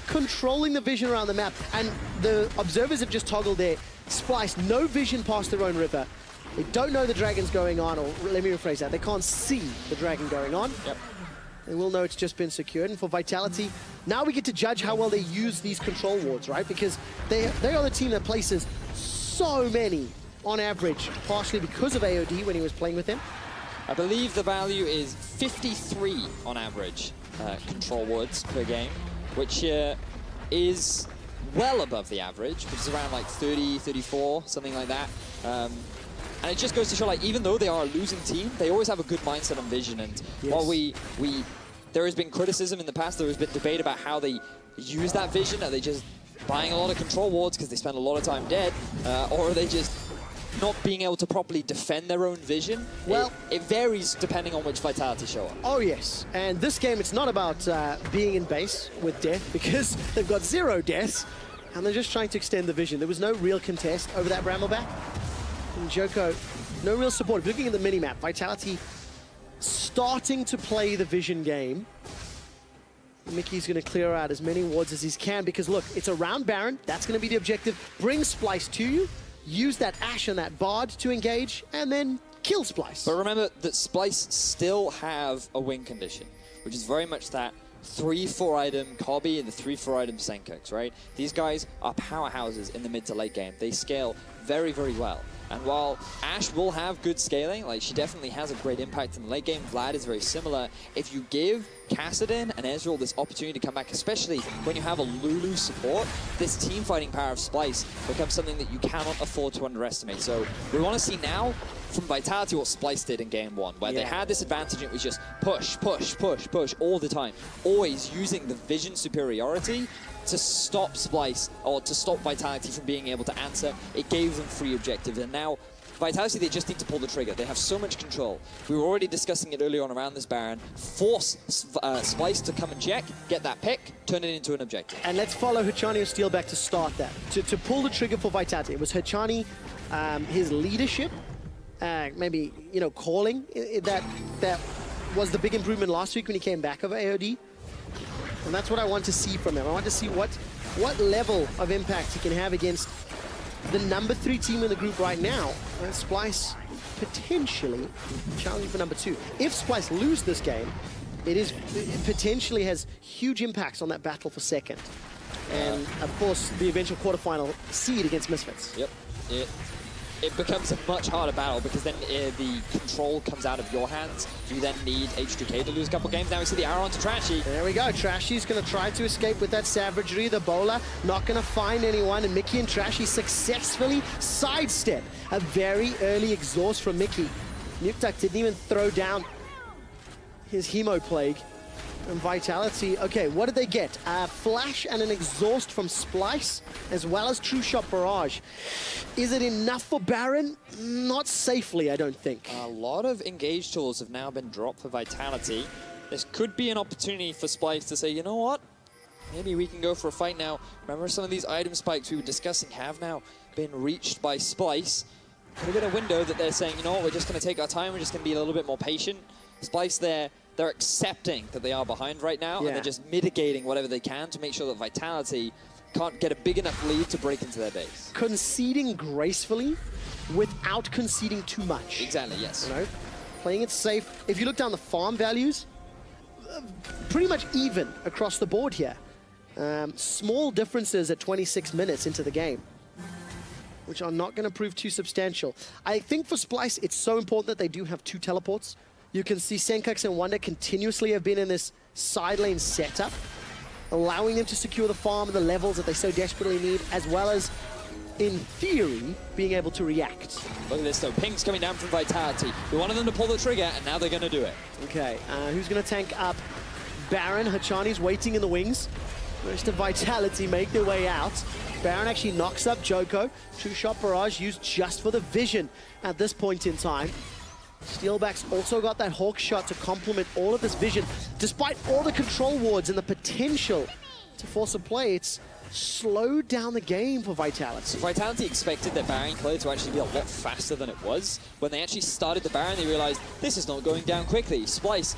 controlling the vision around the map. And the observers have just toggled their Splyce, no vision past their own river. They don't know the dragon's going on, or let me rephrase that, they can't see the dragon going on. Yep. They will know it's just been secured. And for Vitality, now we get to judge how well they use these control wards, right? Because they are the team that places so many on average, partially because of AOD when he was playing with him. I believe the value is 53 on average control wards per game, which is well above the average, which is around like 30, 34, something like that. And it just goes to show, like, even though they are a losing team, they always have a good mindset on vision. And yes. While there has been criticism in the past, there has been debate about how they use that vision. Are they just buying a lot of control wards because they spend a lot of time dead? Or are they just not being able to properly defend their own vision? Well, it varies depending on which Vitality show up. Oh, yes. And this game, it's not about being in base with death, because they've got 0 deaths, and they're just trying to extend the vision. There was no real contest over that Brambleback. And Joko, no real support. If you're looking at the mini-map, Vitality starting to play the vision game. Mickey's going to clear out as many wards as he can, because look, it's around Baron. That's going to be the objective. Bring Splyce to you, use that Ashe and that Bard to engage, and then kill Splyce. But remember that Splyce still have a win condition, which is very much that 3-4 item Kobby and the 3-4 item Senkox, right? These guys are powerhouses in the mid to late game. They scale very, very well. And while Ashe will have good scaling, like she definitely has a great impact in the late game, Vlad is very similar. If you give Kassadin and Ezreal this opportunity to come back, especially when you have a Lulu support, this team fighting power of Splyce becomes something that you cannot afford to underestimate. So we want to see now from Vitality what Splyce did in game 1, where they had this advantage. It was just push, push, push, push all the time, always using the vision superiority to stop Splyce, or to stop Vitality from being able to answer. It gave them free objectives, and now Vitality, they just need to pull the trigger. They have so much control. We were already discussing it earlier on around this Baron. Force Splyce to come and check, get that pick, turn it into an objective. And let's follow Hachani or Steel back to start that. To pull the trigger for Vitality, it was Hachani, his leadership, maybe, you know, calling. That was the big improvement last week when he came back over AOD. And that's what I want to see from him. I want to see what level of impact he can have against the number 3 team in the group right now. And Splyce potentially challenging for number 2. If Splyce lose this game, it potentially has huge impacts on that battle for second. And of course, the eventual quarterfinal seed against Misfits. Yep. It becomes a much harder battle, because then the control comes out of your hands. You then need H2K to lose a couple games. Now we see the arrow onto Trashy. There we go. Trashy's going to try to escape with that savagery. The bowler not going to find anyone. And Mickey and Trashy successfully sidestep a very early exhaust from Mickey. Nukeduck didn't even throw down his Hemo Plague. And Vitality, okay, what did they get? A flash and an exhaust from Splyce, as well as True Shot Barrage. Is it enough for Baron? Not safely, I don't think. A lot of engage tools have now been dropped for Vitality. This could be an opportunity for Splyce to say, you know what? Maybe we can go for a fight now. Remember, some of these item spikes we were discussing have now been reached by Splyce. Could have been a window that they're saying, you know what, we're just going to take our time, we're just going to be a little bit more patient. Splyce they're accepting that they are behind right now, and they're just mitigating whatever they can to make sure that Vitality can't get a big enough lead to break into their base. Conceding gracefully without conceding too much. Exactly, yes. You know, playing it safe. If you look down the farm values, pretty much even across the board here. Small differences at 26 minutes into the game, which are not going to prove too substantial. I think for Splyce, it's so important that they do have 2 teleports. You can see Senkax and Wonder continuously have been in this side lane setup, allowing them to secure the farm and the levels that they so desperately need, as well as, in theory, being able to react. Look at this though, pings coming down from Vitality. We wanted them to pull the trigger, and now they're going to do it. Okay, who's going to tank up Baron? Hachani's waiting in the wings. Most of Vitality make their way out. Baron actually knocks up Joko. True Shot Barrage used just for the vision at this point in time. Steelback's also got that Hawk shot to complement all of this vision. Despite all the control wards and the potential to force a play, it's slowed down the game for Vitality. So Vitality expected their Baron clear to actually be a lot faster than it was. When they actually started the Baron, they realized this is not going down quickly. Splyce,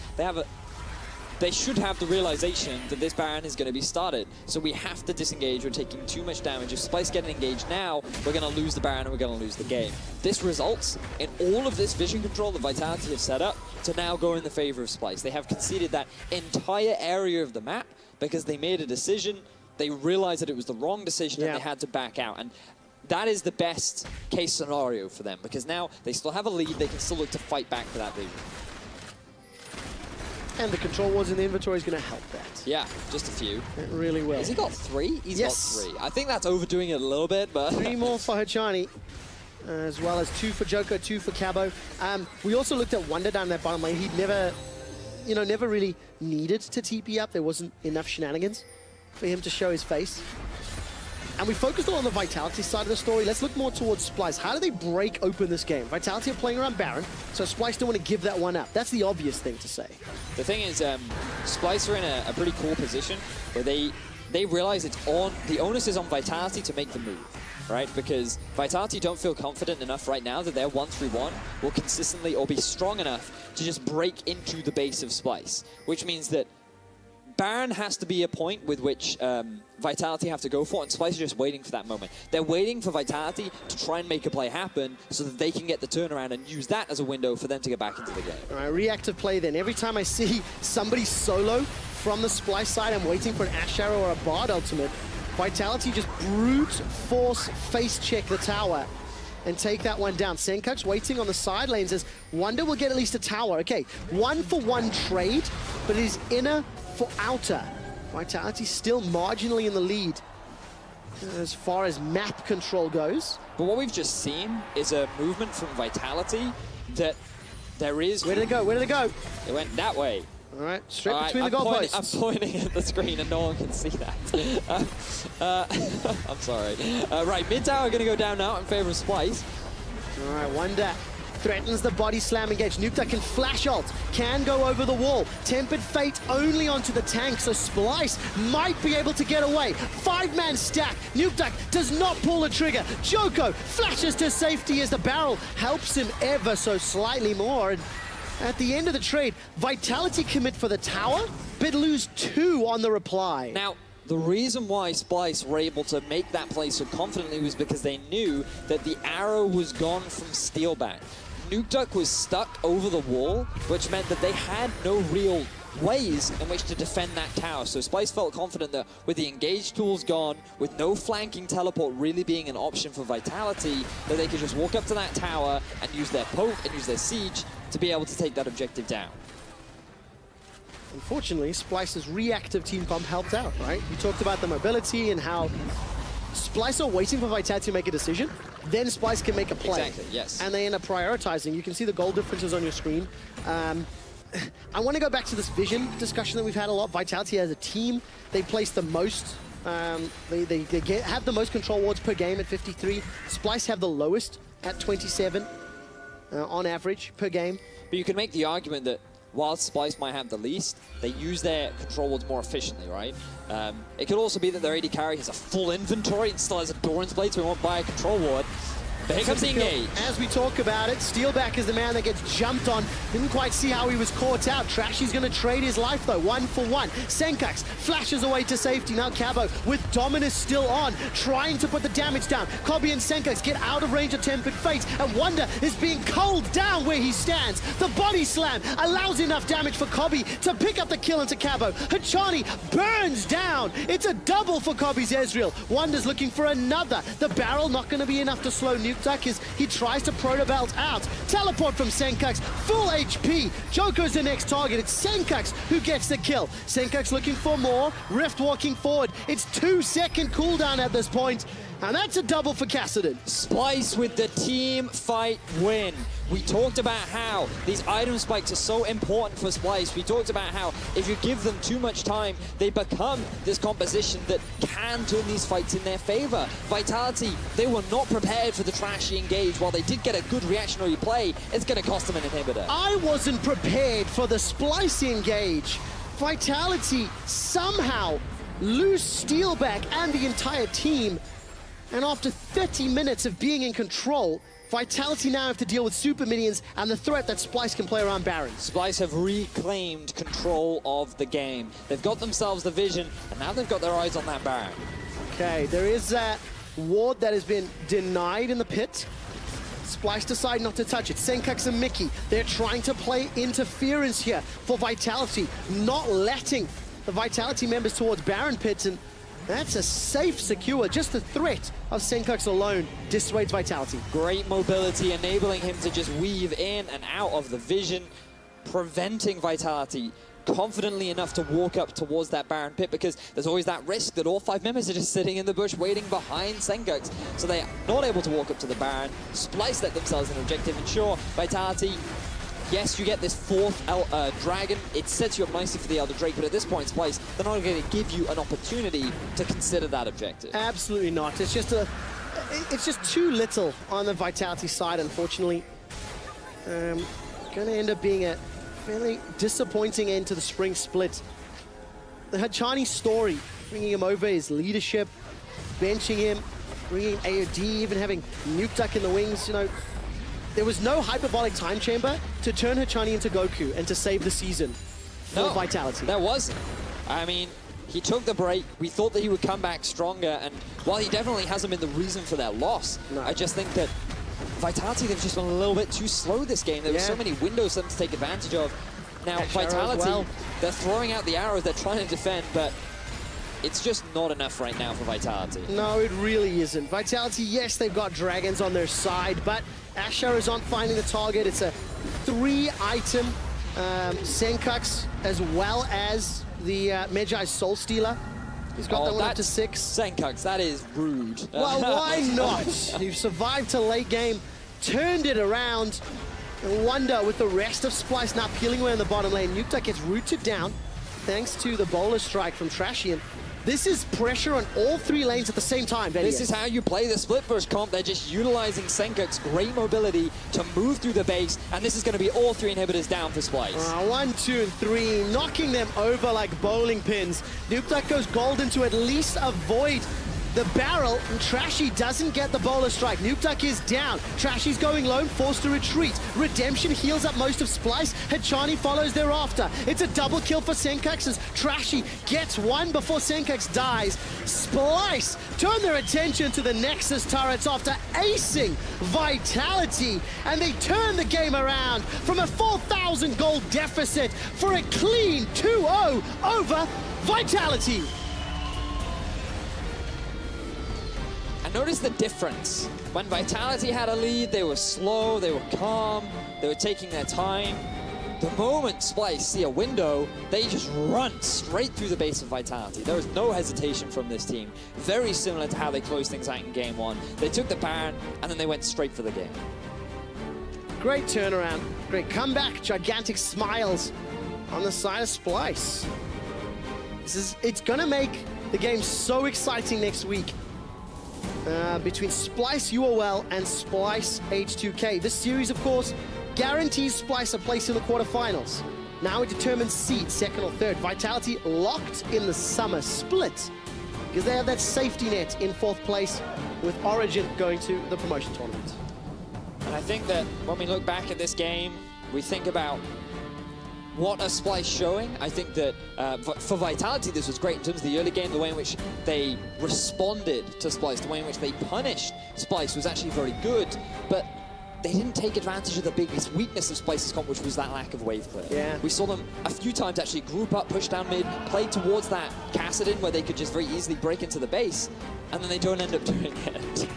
they should have the realization that this Baron is going to be started. So we have to disengage. We're taking too much damage. If Splyce getting engaged now, we're going to lose the Baron and we're going to lose the game. This results in all of this vision control that Vitality have set up to now go in the favor of Splyce. They have conceded that entire area of the map because they made a decision. They realized that it was the wrong decision and they had to back out. And that is the best case scenario for them because now they still have a lead. They can still look to fight back for that vision. And the control wards in the inventory is going to help that. Yeah, just a few. It really will. Has he got 3? He's got 3. I think that's overdoing it a little bit, but... 3 more for Hachani, as well as 2 for Joko, 2 for Cabo. We also looked at Wonder down that bottom lane. He'd never really needed to TP up. There wasn't enough shenanigans for him to show his face. And we focused on the Vitality side of the story. Let's look more towards Splyce. How do they break open this game? Vitality are playing around Baron, so Splyce don't want to give that one up. That's the obvious thing to say. The thing is, Splyce are in a pretty cool position where they realize the onus is on Vitality to make the move, right? Because Vitality don't feel confident enough right now that their 1-3-1 will consistently or be strong enough to just break into the base of Splyce, which means that Baron has to be a point with which Vitality have to go for, and Splyce are just waiting for that moment. They're waiting for Vitality to try and make a play happen so that they can get the turnaround and use that as a window for them to get back into the game. All right, reactive play then. Every time I see somebody solo from the Splyce side, I'm waiting for an Ash Arrow or a Bard ultimate. Vitality just brute force face check the tower and take that one down. Senkuk's waiting on the side lanes as Wonder will get at least a tower. Okay, 1-for-1 trade, but it is inner for outer. Vitality still marginally in the lead as far as map control goes. But what we've just seen is a movement from Vitality that there is... Where did it go? Where did it go? It went that way. All right, straight between the goalposts. I'm pointing at the screen and no one can see that. I'm sorry. Right, mid tower going to go down now in favor of Splyce. All right, Wonder threatens the body slam engage. Nukta can flash ult, can go over the wall. Tempered Fate only onto the tank, so Splyce might be able to get away. 5-man stack. Nukta does not pull the trigger. Joko flashes to safety as the barrel helps him ever so slightly more. And at the end of the trade, Vitality commit for the tower, but lose 2 on the reply. Now, the reason why Splyce were able to make that play so confidently was because they knew that the arrow was gone from Steelback. Nukeduck was stuck over the wall, which meant that they had no real ways in which to defend that tower. So Splyce felt confident that with the engaged tools gone, with no flanking teleport really being an option for Vitality, that they could just walk up to that tower and use their poke and use their siege to be able to take that objective down. Unfortunately, Splyce's reactive team comp helped out, right? We talked about the mobility and how Splyce are waiting for Vitality to make a decision, then Splyce can make a play. Exactly, yes. And they end up prioritizing. You can see the goal differences on your screen. I want to go back to this vision discussion that we've had a lot. Vitality as a team, they place the most, they have the most control wards per game at 53. Splyce have the lowest at 27 on average per game. But you can make the argument that while Splyce might have the least, they use their control wards more efficiently, right? It could also be that their AD carry has a full inventory and still has a Doran's Blade, so he won't buy a control ward. But here comes the engage. As we talk about it, Steelback is the man that gets jumped on. Didn't quite see how he was caught out. Trashy's going to trade his life, though. 1 for 1. Senkax flashes away to safety. Now Cabo, with Dominus still on, trying to put the damage down. Kobe and Senkax get out of range of Tempered Fate, and Wonder is being culled down where he stands. The body slam allows enough damage for Kobe to pick up the kill into Cabo. Hachani burns down. It's a double for Kobe's Ezreal. Wonder's looking for another. The barrel not going to be enough to slow Nuke Duck as he tries to proto-belt out. Teleport from Senkax, full HP. Joker's the next target. It's Senkax who gets the kill. Senkax looking for more. Rift walking forward. It's 2-second cooldown at this point. And that's a double for Kassadin. Splyce with the team fight win. We talked about how these item spikes are so important for Splyce. We talked about how if you give them too much time, they become this composition that can turn these fights in their favor. Vitality, they were not prepared for the trashy engage. While they did get a good reactionary play, it's going to cost them an inhibitor. I wasn't prepared for the Splyce engage. Vitality somehow lose Steelback and the entire team. And after 30 minutes of being in control, Vitality now have to deal with super minions and the threat that Splyce can play around Baron. Splyce have reclaimed control of the game. They've got themselves the vision, and now they've got their eyes on that Baron. Okay, there is that ward that has been denied in the pit. Splyce decide not to touch it. Senkax and Mickey, they're trying to play interference here for Vitality, not letting the Vitality members towards Baron pits, and that's a safe, secure. Just the threat of Senkax alone dissuades Vitality. Great mobility, enabling him to just weave in and out of the vision, preventing Vitality confidently enough to walk up towards that Baron pit, because there's always that risk that all 5 members are just sitting in the bush waiting behind Senkax. So they are not able to walk up to the Baron. Splyce let themselves an objective, and sure, Vitality, yes, you get this 4th dragon. It sets you up nicely for the Elder Drake, but at this point, Splyce, they're not going to give you an opportunity to consider that objective. Absolutely not. It's just too little on the Vitality side, unfortunately. Going to end up being a fairly disappointing end to the spring split. The Hachani story, bringing him over, his leadership, benching him, bringing AOD, even having Nuke Duck in the wings, you know. There was no hyperbolic time chamber to turn Hachani into Goku and to save the season for Vitality. There wasn't. I mean, he took the break. We thought that he would come back stronger, and while he definitely hasn't been the reason for their loss, I just think that Vitality, they've just been a little bit too slow this game. There were so many windows for them to take advantage of. Now, Vitality, they're throwing out the arrows, they're trying to defend, but it's just not enough right now for Vitality. No, it really isn't. Vitality, yes, they've got dragons on their side, but Asher is on finding the target. It's a 3-item Senkax, as well as the Medjai's Soul Stealer. He's got that one up to 6. Senkax, that is rude. Well, why not? You've survived to late game, turned it around, and Wonder with the rest of Splyce now peeling away in the bottom lane. Nuke Duck gets rooted down thanks to the bowler strike from Trashy. This is pressure on all 3 lanes at the same time. This is how you play the split push comp. They're just utilizing Senkax's great mobility to move through the base, and this is going to be all 3 inhibitors down for Splyce. 1, 2, and 3, knocking them over like bowling pins. Nuke Duck goes golden to at least avoid the barrel, and Trashy doesn't get the bowler strike. Nuke Duck is down. Trashy's going lone, forced to retreat. Redemption heals up most of Splyce. Hachani follows thereafter. It's a double kill for Senkax as Trashy gets 1 before Senkax dies. Splyce turn their attention to the Nexus turrets after acing Vitality, and they turn the game around from a 4,000 gold deficit for a clean 2-0 over Vitality. Notice the difference. When Vitality had a lead, they were slow, they were calm, they were taking their time. The moment Splyce see a window, they just run straight through the base of Vitality. There was no hesitation from this team. Very similar to how they closed things out in game 1. They took the Baron, and then they went straight for the game. Great turnaround, great comeback, gigantic smiles on the side of Splyce. It's gonna make the game so exciting next week. Between Splyce UOL and Splyce H2K. This series, of course, guarantees Splyce a place in the quarterfinals. Now it determines seed, second or third. Vitality locked in the summer split because they have that safety net in fourth place with Origin going to the promotion tournament. And I think that when we look back at this game, we think about what are Splyce showing. I think that for Vitality, this was great in terms of the early game. The way in which they responded to Splyce, the way in which they punished Splyce was actually very good. But they didn't take advantage of the biggest weakness of Splyce's comp, which was that lack of wave clear. Yeah. We saw them a few times actually group up, push down mid, play towards that Kassadin where they could just very easily break into the base, and then they don't end up doing it.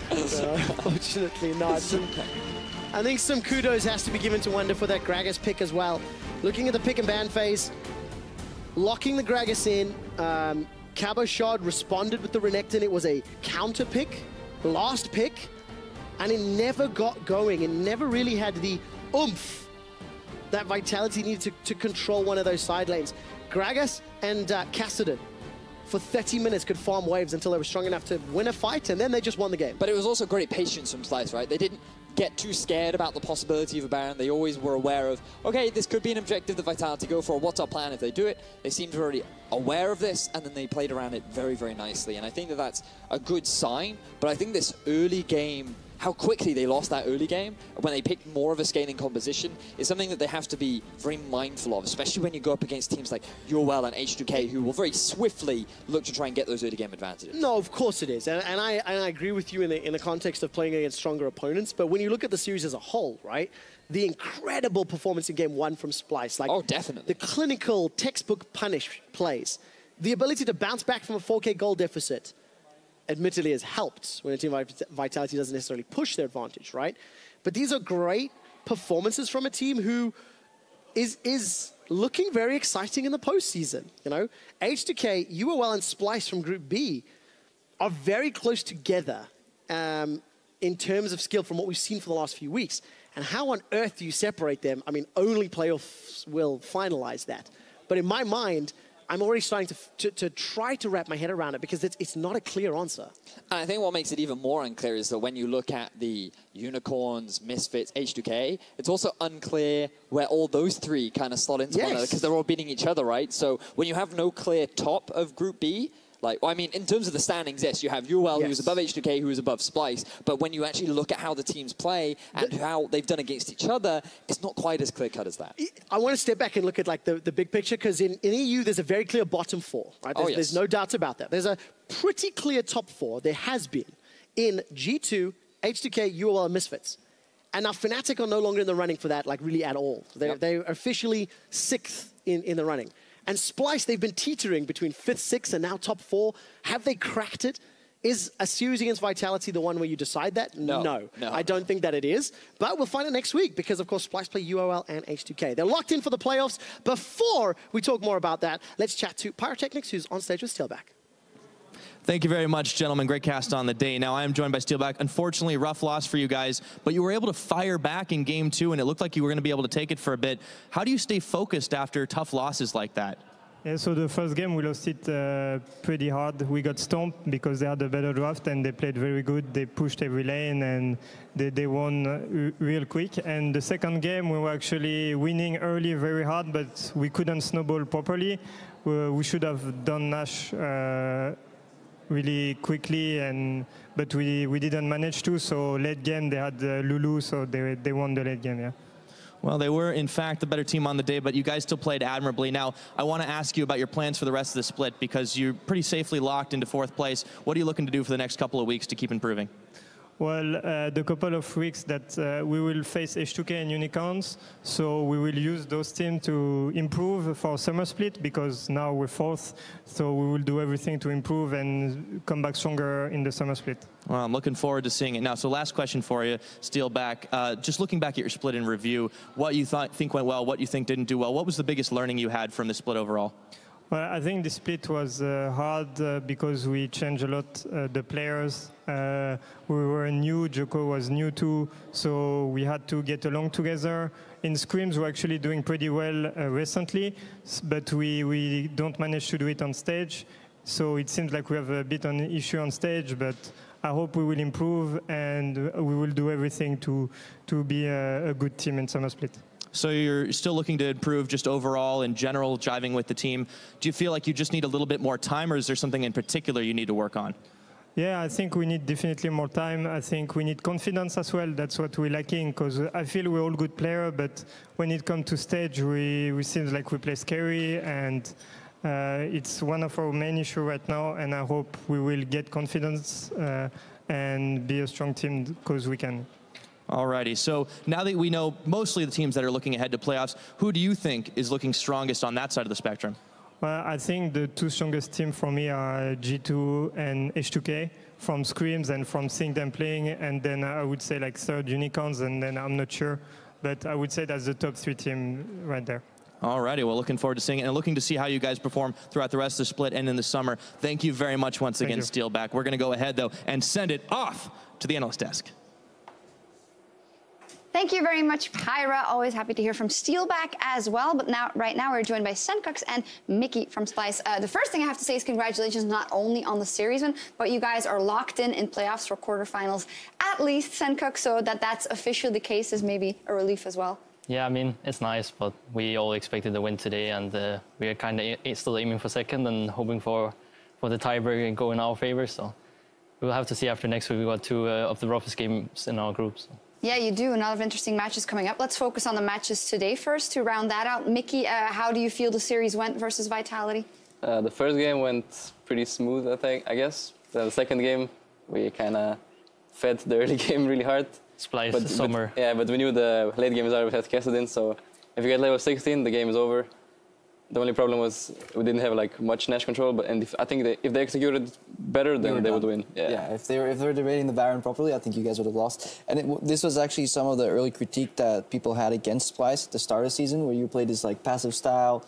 No, unfortunately not. I think some kudos has to be given to Wonder for that Gragas pick as well. Looking at the pick and ban phase, locking the Gragas in, Cabo Shard responded with the Renekton. It was a counter pick, last pick, and it never got going. It never really had the oomph that Vitality needed to control one of those side lanes. Gragas and Kassadin for 30 minutes could farm waves until they were strong enough to win a fight, and then they just won the game. But it was also great patience from Splyce, right? They didn't get too scared about the possibility of a Baron. They always were aware of, okay, this could be an objective that Vitality go for. What's our plan if they do it? They seemed already aware of this, and then they played around it very, very nicely. And I think that that's a good sign. But I think this early game, how quickly they lost that early game when they picked more of a scaling composition is something that they have to be very mindful of, especially when you go up against teams like UOL and H2K, who will very swiftly look to try and get those early game advantages. No, of course it is. And I agree with you in the context of playing against stronger opponents. But when you look at the series as a whole, right, the incredible performance in game one from Splyce. Like, oh, definitely. The clinical textbook punish plays. The ability to bounce back from a 4K goal deficit admittedly has helped when a team like Vitality doesn't necessarily push their advantage, right? But these are great performances from a team who is looking very exciting in the postseason, you know? H2K, UOL, and Splyce from Group B are very close together in terms of skill from what we've seen for the last few weeks. And how on earth do you separate them? I mean, only playoffs will finalize that. But in my mind, I'm already starting to try to wrap my head around it because it's not a clear answer. And I think what makes it even more unclear is that when you look at the Unicorns, Misfits, H2K, it's also unclear where all those three kind of slot into one another because they're all beating each other, right? So when you have no clear top of Group B, like, well, I mean, in terms of the standings, yes, you have UOL, who's above H2K, who is above Splyce. But when you actually look at how the teams play and how they've done against each other, it's not quite as clear-cut as that. I want to step back and look at, like, the big picture, because in EU, there's a very clear bottom four, right? There's no doubt about that. There's a pretty clear top four. There has been in G2, H2K, UOL, and Misfits. And now Fnatic are no longer in the running for that, like, really at all. They're officially 6th in the running. And Splyce, they've been teetering between 5th, 6th, and now top 4. Have they cracked it? Is a series against Vitality the one where you decide that? No. I don't think that it is. But we'll find out next week because, of course, Splyce play UOL and H2K. They're locked in for the playoffs. Before we talk more about that, let's chat to Pyrotechnics, who's on stage with Steelback. Thank you very much, gentlemen. Great cast on the day. Now, I am joined by Steelback. Unfortunately, rough loss for you guys, but you were able to fire back in game 2, and it looked like you were going to be able to take it for a bit. How do you stay focused after tough losses like that? Yeah, so the first game we lost it pretty hard. We got stomped because they had a better draft and they played very good. They pushed every lane and they won real quick. And the second game we were actually winning early very hard, but we couldn't snowball properly. We should have done Nash really quickly, but we didn't manage to. So late game they had Lulu, so they won the late game. Yeah. Well, they were, in fact, the better team on the day, but you guys still played admirably. Now, I want to ask you about your plans for the rest of the split because you're pretty safely locked into 4th place. What are you looking to do for the next couple of weeks to keep improving? Well, the couple of weeks that we will face H2K and Unicorns, so we will use those teams to improve for summer split because now we're 4th, so we will do everything to improve and come back stronger in the summer split. Well, I'm looking forward to seeing it. Now, so last question for you, Steelback. Just looking back at your split in review, what you think went well, what you think didn't do well, what was the biggest learning you had from the split overall? Well, I think the split was hard because we changed a lot the players. We were new, Joko was new too, so we had to get along together. In scrims, we're actually doing pretty well recently, but we don't manage to do it on stage. So it seems like we have a bit of an issue on stage, but I hope we will improve and we will do everything to be a good team in Summer Split. So you're still looking to improve just overall in general, jiving with the team. Do you feel like you just need a little bit more time, or is there something in particular you need to work on? Yeah, I think we need definitely more time. I think we need confidence as well. That's what we're lacking, because I feel we're all good players, but when it comes to stage, we seem like we play scary, and it's one of our main issues right now, and I hope we will get confidence and be a strong team, because we can. Alrighty, so now that we know mostly the teams that are looking ahead to playoffs, who do you think is looking strongest on that side of the spectrum? Well, I think the two strongest teams for me are G2 and H2K from scrims and from seeing them playing, and then I would say like third Unicorns, and then I'm not sure, but I would say that's the top 3 team right there. Alrighty, well, looking forward to seeing it and looking to see how you guys perform throughout the rest of the split and in the summer. Thank you very much once again, Steelback. We're going to go ahead, though, and send it off to the analyst desk. Thank you very much, Pyra. Always happy to hear from Steelback as well. But right now we're joined by Sencox and Mickey from Splyce. The first thing I have to say is congratulations not only on the series win, but you guys are locked in playoffs for quarterfinals, at least Sencox, so that's officially the case is maybe a relief as well. Yeah, I mean, it's nice, but we all expected the win today, and we are kind of still aiming for second and hoping for the tiebreaker and go in our favor. So we'll have to see after next week. We got 2 of the roughest games in our group. So. Yeah, you do. A lot of interesting matches coming up. Let's focus on the matches today first to round that out. Mickey, how do you feel the series went versus Vitality? The first game went pretty smooth, I guess. The second game, we kind of fed the early game really hard. Splyce summer. But we knew the late game is out. We had Kassadin, so if you get level 16, the game is over. The only problem was we didn't have like much Nash control, but I think if they executed better, then they would win. Yeah, if they were debating the Baron properly, I think you guys would have lost. And this was actually some of the early critique that people had against Splyce at the start of the season, where you played this like passive style,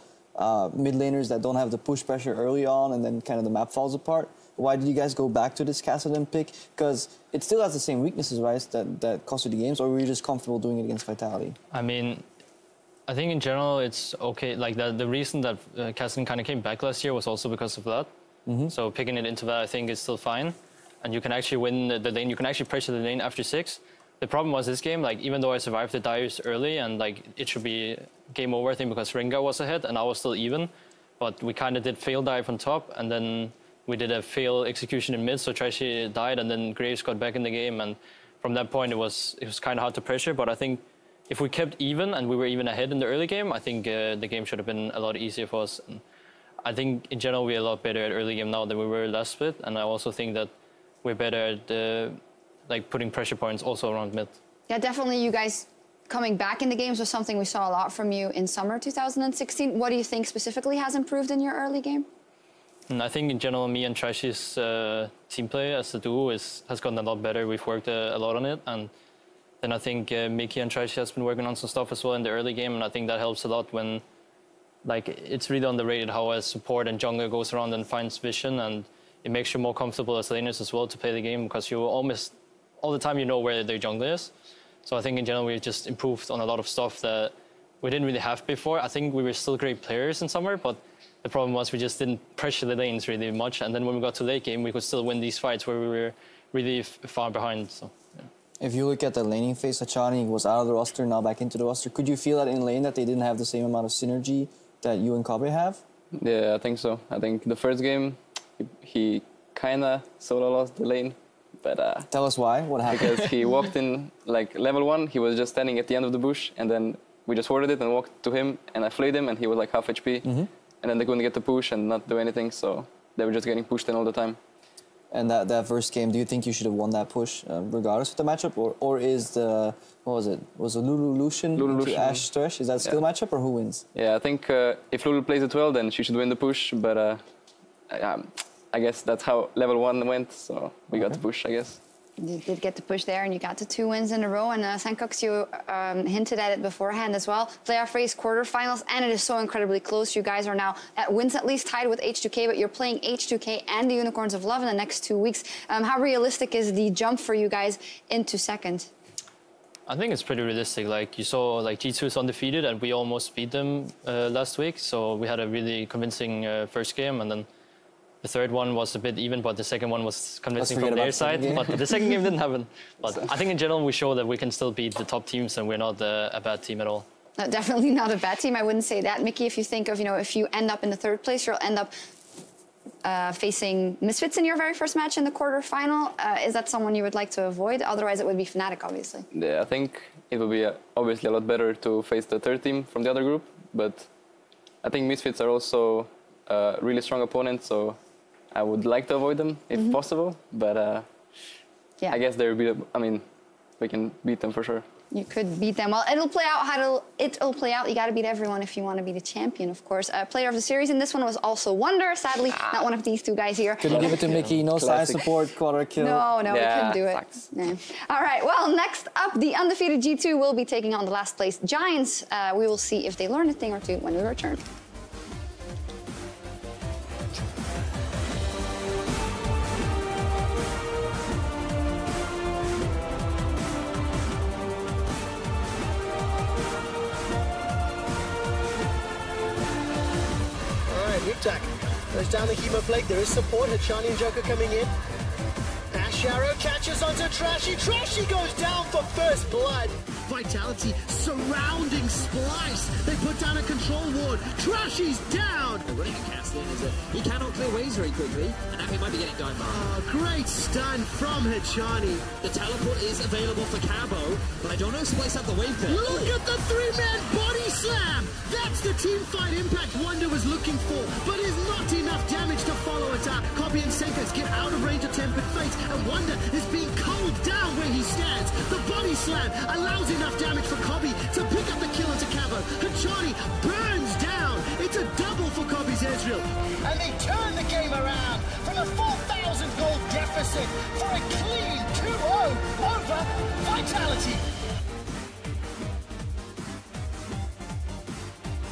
mid laners that don't have the push pressure early on, and then kind of the map falls apart. Why did you guys go back to this Kassadin pick? Because it still has the same weaknesses, right, that cost you the games, or were you just comfortable doing it against Vitality? I mean, I think in general it's okay. Like the reason that Kassadin kind of came back last year was also because of that. So picking it into that, I think, is still fine. And you can actually win the lane. You can actually pressure the lane after 6. The problem was this game, like, even though I survived the dives early and like it should be game over, I think, because Rengar was ahead and I was still even. But we kind of did fail dive on top, and then we did a fail execution in mid, so Trashy died, and then Graves got back in the game. And from that point, it was kind of hard to pressure. But I think if we kept even and we were even ahead in the early game, I think the game should have been a lot easier for us. And I think in general we're a lot better at early game now than we were last split, and I also think that we're better at like putting pressure points also around mid. Yeah, definitely. You guys coming back in the games was something we saw a lot from you in summer 2016. What do you think specifically has improved in your early game? And I think in general, me and Trashy's team play as a duo has gotten a lot better. We've worked a lot on it, and then I think Mickey and Trashy has been working on some stuff as well in the early game, and I think that helps a lot when, like, it's really underrated how a support and jungler goes around and finds vision, and it makes you more comfortable as laners as well to play the game, because you almost all the time you know where their jungler is. So I think in general we've just improved on a lot of stuff that we didn't really have before. I think we were still great players in summer, but the problem was we just didn't pressure the lanes really much. And then when we got to late game, we could still win these fights where we were really far behind. So, yeah. If you look at the laning phase, Hachani was out of the roster, now back into the roster. Could you feel that in lane that they didn't have the same amount of synergy that you and Kabe have? Yeah, I think so. I think the first game, he kind of solo lost the lane. But tell us why. What happened? Because he walked in, like, level 1, he was just standing at the end of the bush, and then we just warded it and walked to him, and I flayed him, and he was like half HP. And then they couldn't get the push and not do anything, so they were just getting pushed in all the time. And that first game, do you think you should have won that push regardless of the matchup? Or is the, what was it? Was it Lulu Lucian to Ashe Thresh? Is that a skill matchup, or who wins? Yeah, I think if Lulu plays it well, then she should win the push, but I guess that's how level 1 went, so we got the push, I guess. You did get the push there, and you got the 2 wins in a row. And Sankox, you hinted at it beforehand as well. Playoff race, quarterfinals, and it is so incredibly close. You guys are now at wins at least tied with H2K, but you're playing H2K and the Unicorns of Love in the next 2 weeks. How realistic is the jump for you guys into second? I think it's pretty realistic. Like you saw, like G2 is undefeated, and we almost beat them last week. So we had a really convincing first game, and then the third one was a bit even, but the second one was convincing from their side. But the second game didn't happen. But I think in general we show that we can still beat the top teams, and we're not a bad team at all. Definitely not a bad team. I wouldn't say that, Mickey. If you think of, if you end up in the 3rd place, you'll end up facing Misfits in your very first match in the quarterfinal. Is that someone you would like to avoid? Otherwise, it would be Fnatic, obviously. Yeah, I think it would be obviously a lot better to face the 3rd team from the other group. But I think Misfits are also a really strong opponent, so I would like to avoid them if possible, but yeah. I guess we can beat them for sure. You could beat them. Well, it'll play out how it'll play out. You got to beat everyone if you want to be the champion, of course. Player of the series in this one was also Wonder. Sadly, not one of these 2 guys here. Couldn't give it to Mickey. No side support, quarter kill. No, we couldn't do it. Sucks. Yeah. All right. Well, next up, the undefeated G2 will be taking on the last place Giants. We will see if they learn a thing or two when we return. Attack. Goes down the Hemo Plague. There is support. Hachani and Joker coming in. Ash Arrow catches onto Trashy. Trashy goes down for first blood. Vitality surrounding Splyce. They put down a control ward. Trashy's down. The running cast in is that he cannot clear waves very quickly, and now he might be getting dive bar. Oh, great stun from Hachani. The teleport is available for Cabo, but I don't know if Splyce have the wave there. Look at the 3-man body slam. That's the team fight impact Wonder was looking for, but is not enough damage to follow it up. Copy and Senkers get out of range of Tempered Fates, and Wonder is being culled down where he stands. The body slam allows enough damage for Cobby to pick up the kill into Cabo. Hachani burns down. It's a double for Cobby's Ezreal. And they turn the game around from a 4,000 gold deficit for a clean 2-0 over